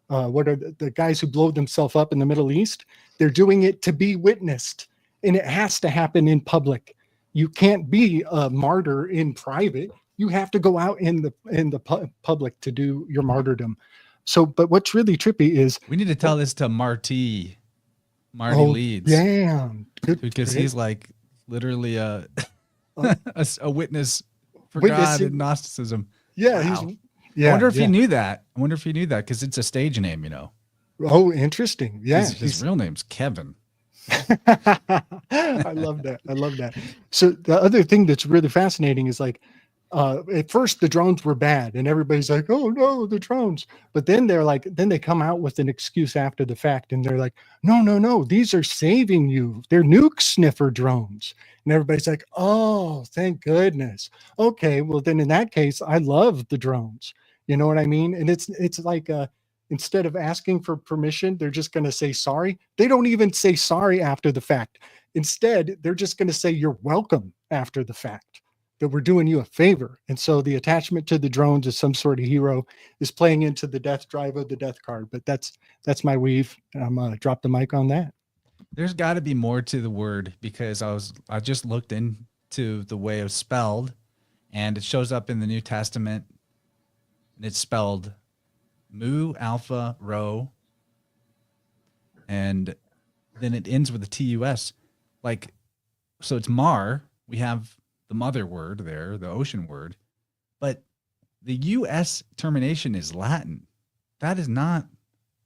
S3: what are the guys who blow themselves up in the Middle East? They're doing it to be witnessed, and it has to happen in public. You can't be a martyr in private. You have to go out in the public to do your martyrdom. So, but what's really trippy is
S1: we need to tell this to Marty Leeds.
S3: Yeah,
S1: because he's like literally a witness for God and Gnosticism.
S3: Yeah,
S1: wow. I wonder if he knew that. I wonder if he knew that because it's a stage name,
S3: Oh, interesting. Yeah,
S1: his real name's Kevin.
S3: I love that. So the other thing that's really fascinating is like at first the drones were bad and everybody's like, oh no, the drones. But then then they come out with an excuse after the fact and they're like, no, these are saving you. They're nuke sniffer drones. And everybody's like, oh, thank goodness. Okay, well then in that case, I love the drones. You know what I mean? And it's like instead of asking for permission, they're just going to say sorry. They don't even say sorry after the fact. Instead, they're just going to say you're welcome after the fact, that we're doing you a favor. And so the attachment to the drones as some sort of hero is playing into the death drive of the death card. But that's my weave. I'm gonna drop the mic on that.
S1: There's got to be more to the word, because I just looked into the way it was spelled, and it shows up in the New Testament. And it's spelled Mu Alpha Rho, and then it ends with a TUS. Like, so it's Mar. We have the mother word there, the ocean word, but the US termination is Latin. That is not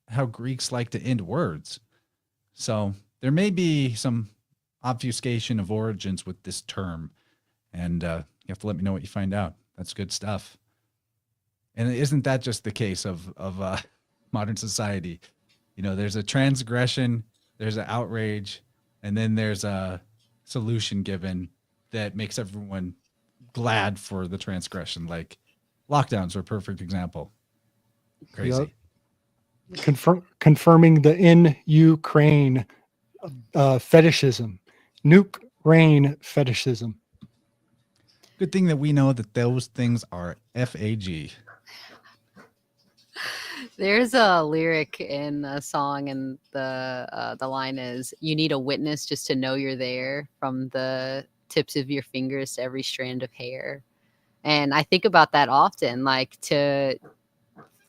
S1: how Greeks like to end words. So there may be some obfuscation of origins with this term, and you have to let me know what you find out. That's good stuff. And isn't that just the case of modern society? You know, there's a transgression, there's an outrage, and then there's a solution given that makes everyone glad for the transgression. Like lockdowns are a perfect example. Crazy.
S3: Yep. Confirming the in Ukraine fetishism, nuke rain fetishism.
S1: Good thing that we know that those things are FAG.
S2: There's a lyric in a song, and the line is, "You need a witness just to know you're there, from the tips of your fingers to every strand of hair." And I think about that often, like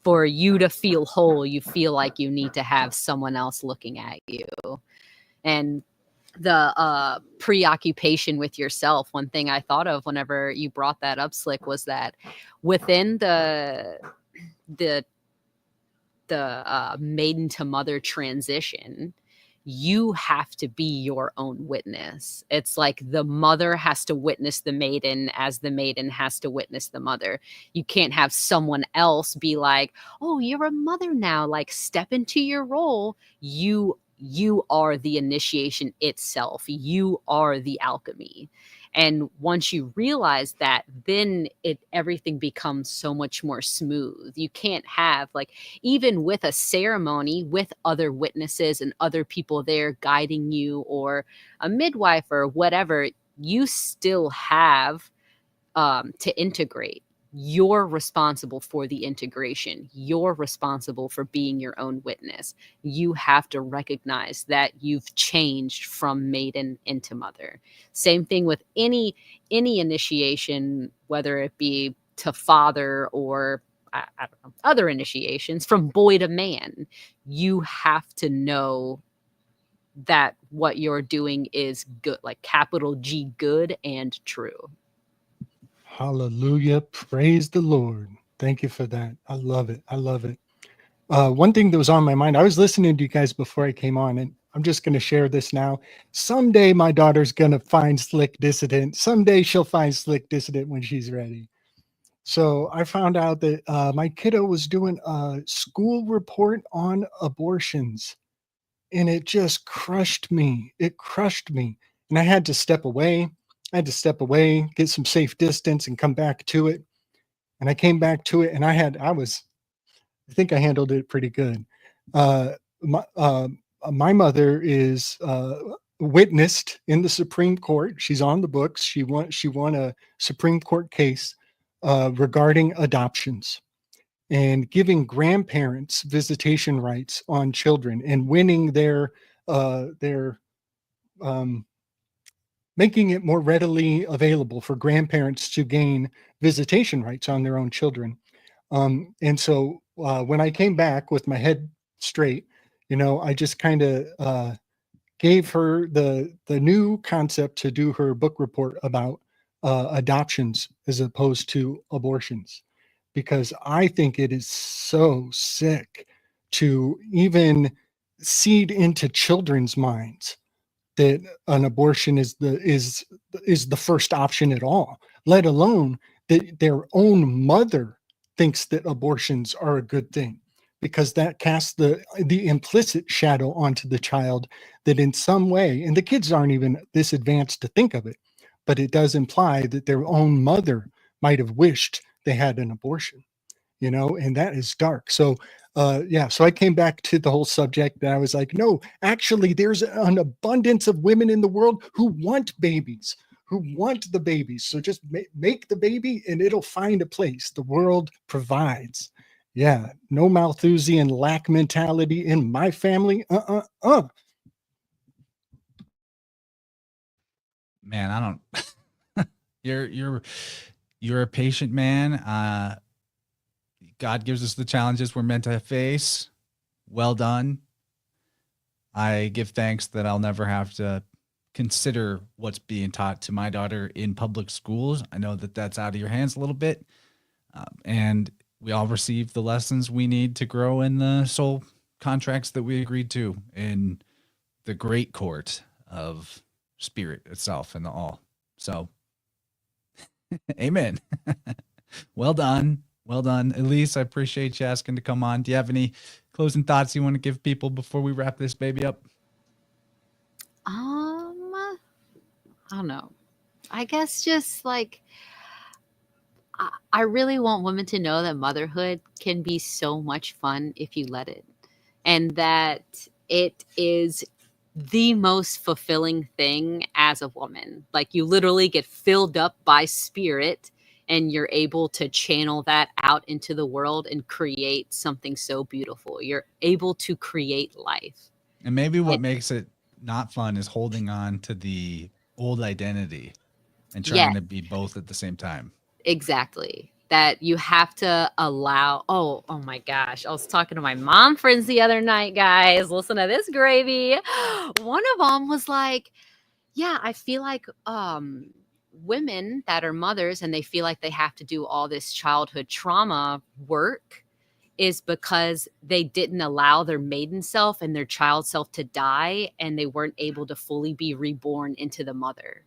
S2: for you to feel whole, you feel like you need to have someone else looking at you. And the preoccupation with yourself, one thing I thought of whenever you brought that up, Slick, was that within the maiden to mother transition, you have to be your own witness. It's like the mother has to witness the maiden as the maiden has to witness the mother. You can't have someone else be like, oh, you're a mother now, like step into your role. You are the initiation itself. You are the alchemy. And once you realize that, then everything becomes so much more smooth. You can't have, like, even with a ceremony with other witnesses and other people there guiding you, or a midwife or whatever, you still have to integrate. You're responsible for the integration. You're responsible for being your own witness. You have to recognize that you've changed from maiden into mother. Same thing with any initiation, whether it be to father or I don't know, other initiations, from boy to man. You have to know that what you're doing is good, like capital G, good and true.
S3: Hallelujah. Praise the Lord. Thank you for that. I love it. I love it. One thing that was on my mind, I was listening to you guys before I came on, and I'm just going to share this now. Someday my daughter's going to find Slick Dissident. Someday she'll find Slick Dissident when she's ready. So I found out that my kiddo was doing a school report on abortions, and it just crushed me. It crushed me. And I had to step away. Get some safe distance and come back to it. And I came back to it, and I think I handled it pretty good. My mother is witnessed in the Supreme Court. She's on the books. She won a Supreme Court case regarding adoptions and giving grandparents visitation rights on children, and winning their making it more readily available for grandparents to gain visitation rights on their own children. And so when I came back with my head straight, I just kind of gave her the new concept to do her book report about adoptions as opposed to abortions, because I think it is so sick to even seed into children's minds that an abortion is the first option at all, let alone that their own mother thinks that abortions are a good thing, because that casts the implicit shadow onto the child that in some way, and the kids aren't even this advanced to think of it, but it does imply that their own mother might have wished they had an abortion, and that is dark. So so I came back to the whole subject, and I was like, no, actually there's an abundance of women in the world who want babies, who want the babies. So just make the baby and it'll find a place. The world provides. Yeah, no Malthusian lack mentality in my family.
S1: Man, I don't. You're a patient man. God gives us the challenges we're meant to face. Well done. I give thanks that I'll never have to consider what's being taught to my daughter in public schools. I know that that's out of your hands a little bit. And we all receive the lessons we need to grow in the soul contracts that we agreed to in the great court of spirit itself and the all. So, amen. Well done. Well done. Elise, I appreciate you asking to come on. Do you have any closing thoughts you want to give people before we wrap this baby up?
S2: I don't know. I guess just like, I really want women to know that motherhood can be so much fun if you let it, and that it is the most fulfilling thing as a woman. Like, you literally get filled up by spirit, and you're able to channel that out into the world and create something so beautiful. You're able to create life.
S1: And maybe what makes it not fun is holding on to the old identity and trying to be both at the same time.
S2: Exactly. That you have to allow. Oh my gosh. I was talking to my mom friends the other night, guys. Listen to this gravy. One of them was like, yeah, I feel like women that are mothers and they feel like they have to do all this childhood trauma work is because they didn't allow their maiden self and their child self to die, and they weren't able to fully be reborn into the mother.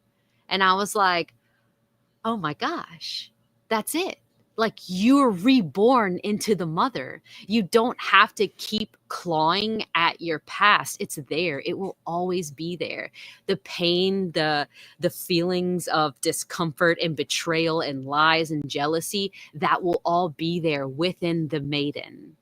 S2: And I was like, oh my gosh, that's it. Like, you're reborn into the mother. You don't have to keep clawing at your past. It's there. It will always be there. The pain, the feelings of discomfort and betrayal and lies and jealousy, that will all be there within the maiden.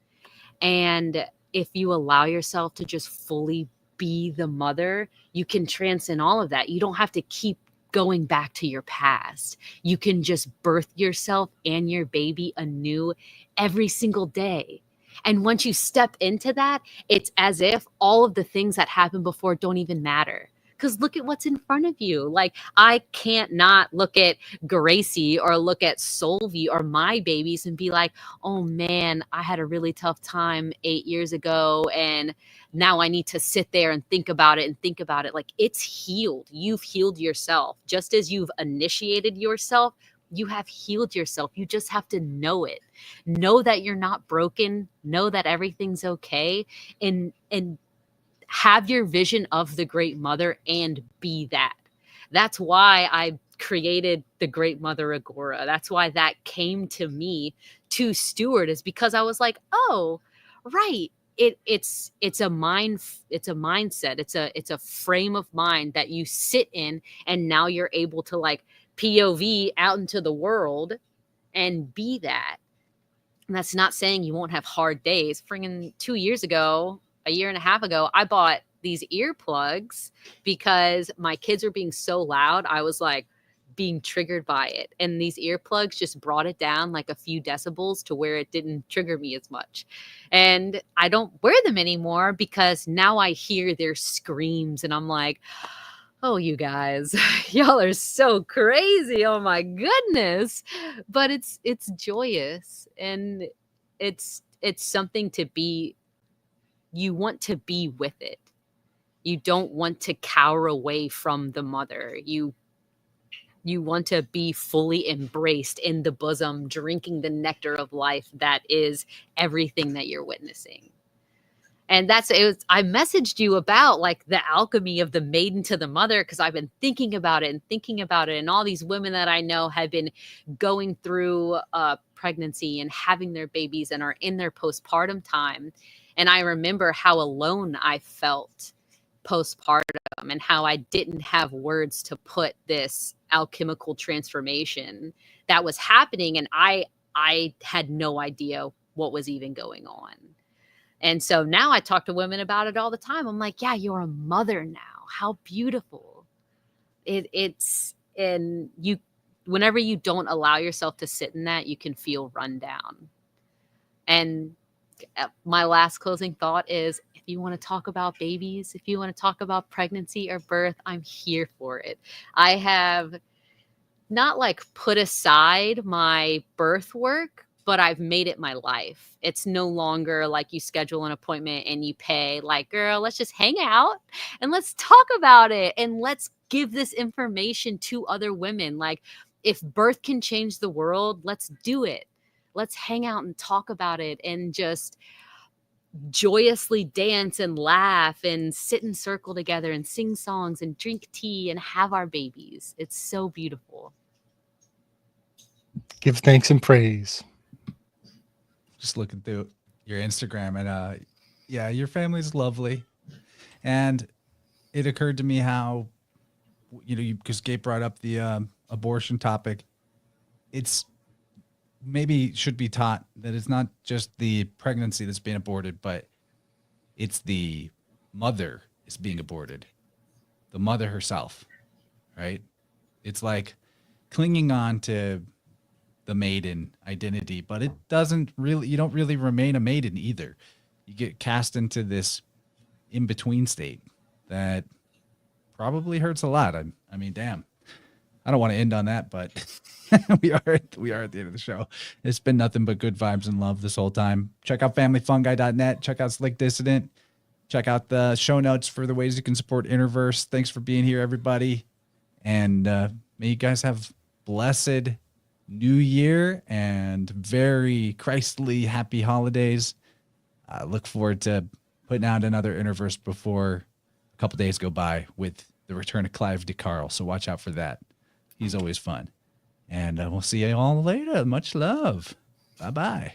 S2: And if you allow yourself to just fully be the mother, you can transcend all of that. You don't have to keep going back to your past. You can just birth yourself and your baby anew every single day. And once you step into that, it's as if all of the things that happened before don't even matter. Because look at what's in front of you. Like, I can't not look at Gracie or look at Solvi or my babies and be like, oh man, I had a really tough time 8 years ago, and now I need to sit there and think about it and think about it. Like, it's healed. You've healed yourself. Just as you've initiated yourself, you have healed yourself. You just have to know it. Know that you're not broken. Know that everything's okay. And have your vision of the Great Mother and be that. That's why I created the Great Mother Agora. That's why that came to me to steward, is because I was like, oh, right. It's a mindset. It's a frame of mind that you sit in, and now you're able to like POV out into the world and be that. And that's not saying you won't have hard days. Friggin' 2 years ago, a year and a half ago, I bought these earplugs because my kids were being so loud. I was like being triggered by it. And these earplugs just brought it down like a few decibels to where it didn't trigger me as much. And I don't wear them anymore because now I hear their screams and I'm like, oh, you guys, y'all are so crazy. Oh my goodness. But it's joyous, and it's something to be. You want to be with it. You don't want to cower away from the mother. You want to be fully embraced in the bosom, drinking the nectar of life that is everything that you're witnessing. And I messaged you about like the alchemy of the maiden to the mother, because I've been thinking about it. And all these women that I know have been going through pregnancy and having their babies and are in their postpartum time. And I remember how alone I felt postpartum and how I didn't have words to put this alchemical transformation that was happening. And I had no idea what was even going on. And so now I talk to women about it all the time. I'm like, yeah, you're a mother now. How beautiful. It's, and you, whenever you don't allow yourself to sit in that, you can feel run down. And my last closing thought is, if you want to talk about babies, if you want to talk about pregnancy or birth, I'm here for it. I have not like put aside my birth work, but I've made it my life. It's no longer like you schedule an appointment and you pay. Like, girl, let's just hang out and let's talk about it. And let's give this information to other women. Like, if birth can change the world, let's do it. Let's hang out and talk about it and just joyously dance and laugh and sit in circle together and sing songs and drink tea and have our babies. It's so beautiful.
S3: Give thanks and praise.
S1: Just looking through your Instagram, and yeah, your family's lovely. And it occurred to me how, because Gabe brought up the abortion topic, it's maybe should be taught that it's not just the pregnancy that's being aborted, but it's the mother is being aborted, the mother herself, right? It's like clinging on to the maiden identity, but it doesn't really, you don't really remain a maiden either. You get cast into this in-between state that probably hurts a lot. I mean, damn. I don't want to end on that, but we are at the end of the show. It's been nothing but good vibes and love this whole time. Check out familyfungi.net. Check out Slick Dissident. Check out the show notes for the ways you can support InnerVerse. Thanks for being here, everybody. And may you guys have blessed New Year and very Christly happy holidays. I look forward to putting out another InnerVerse before a couple days go by with the return of Clive DeCarl. So watch out for that. He's always fun. And we'll see you all later. Much love. Bye-bye.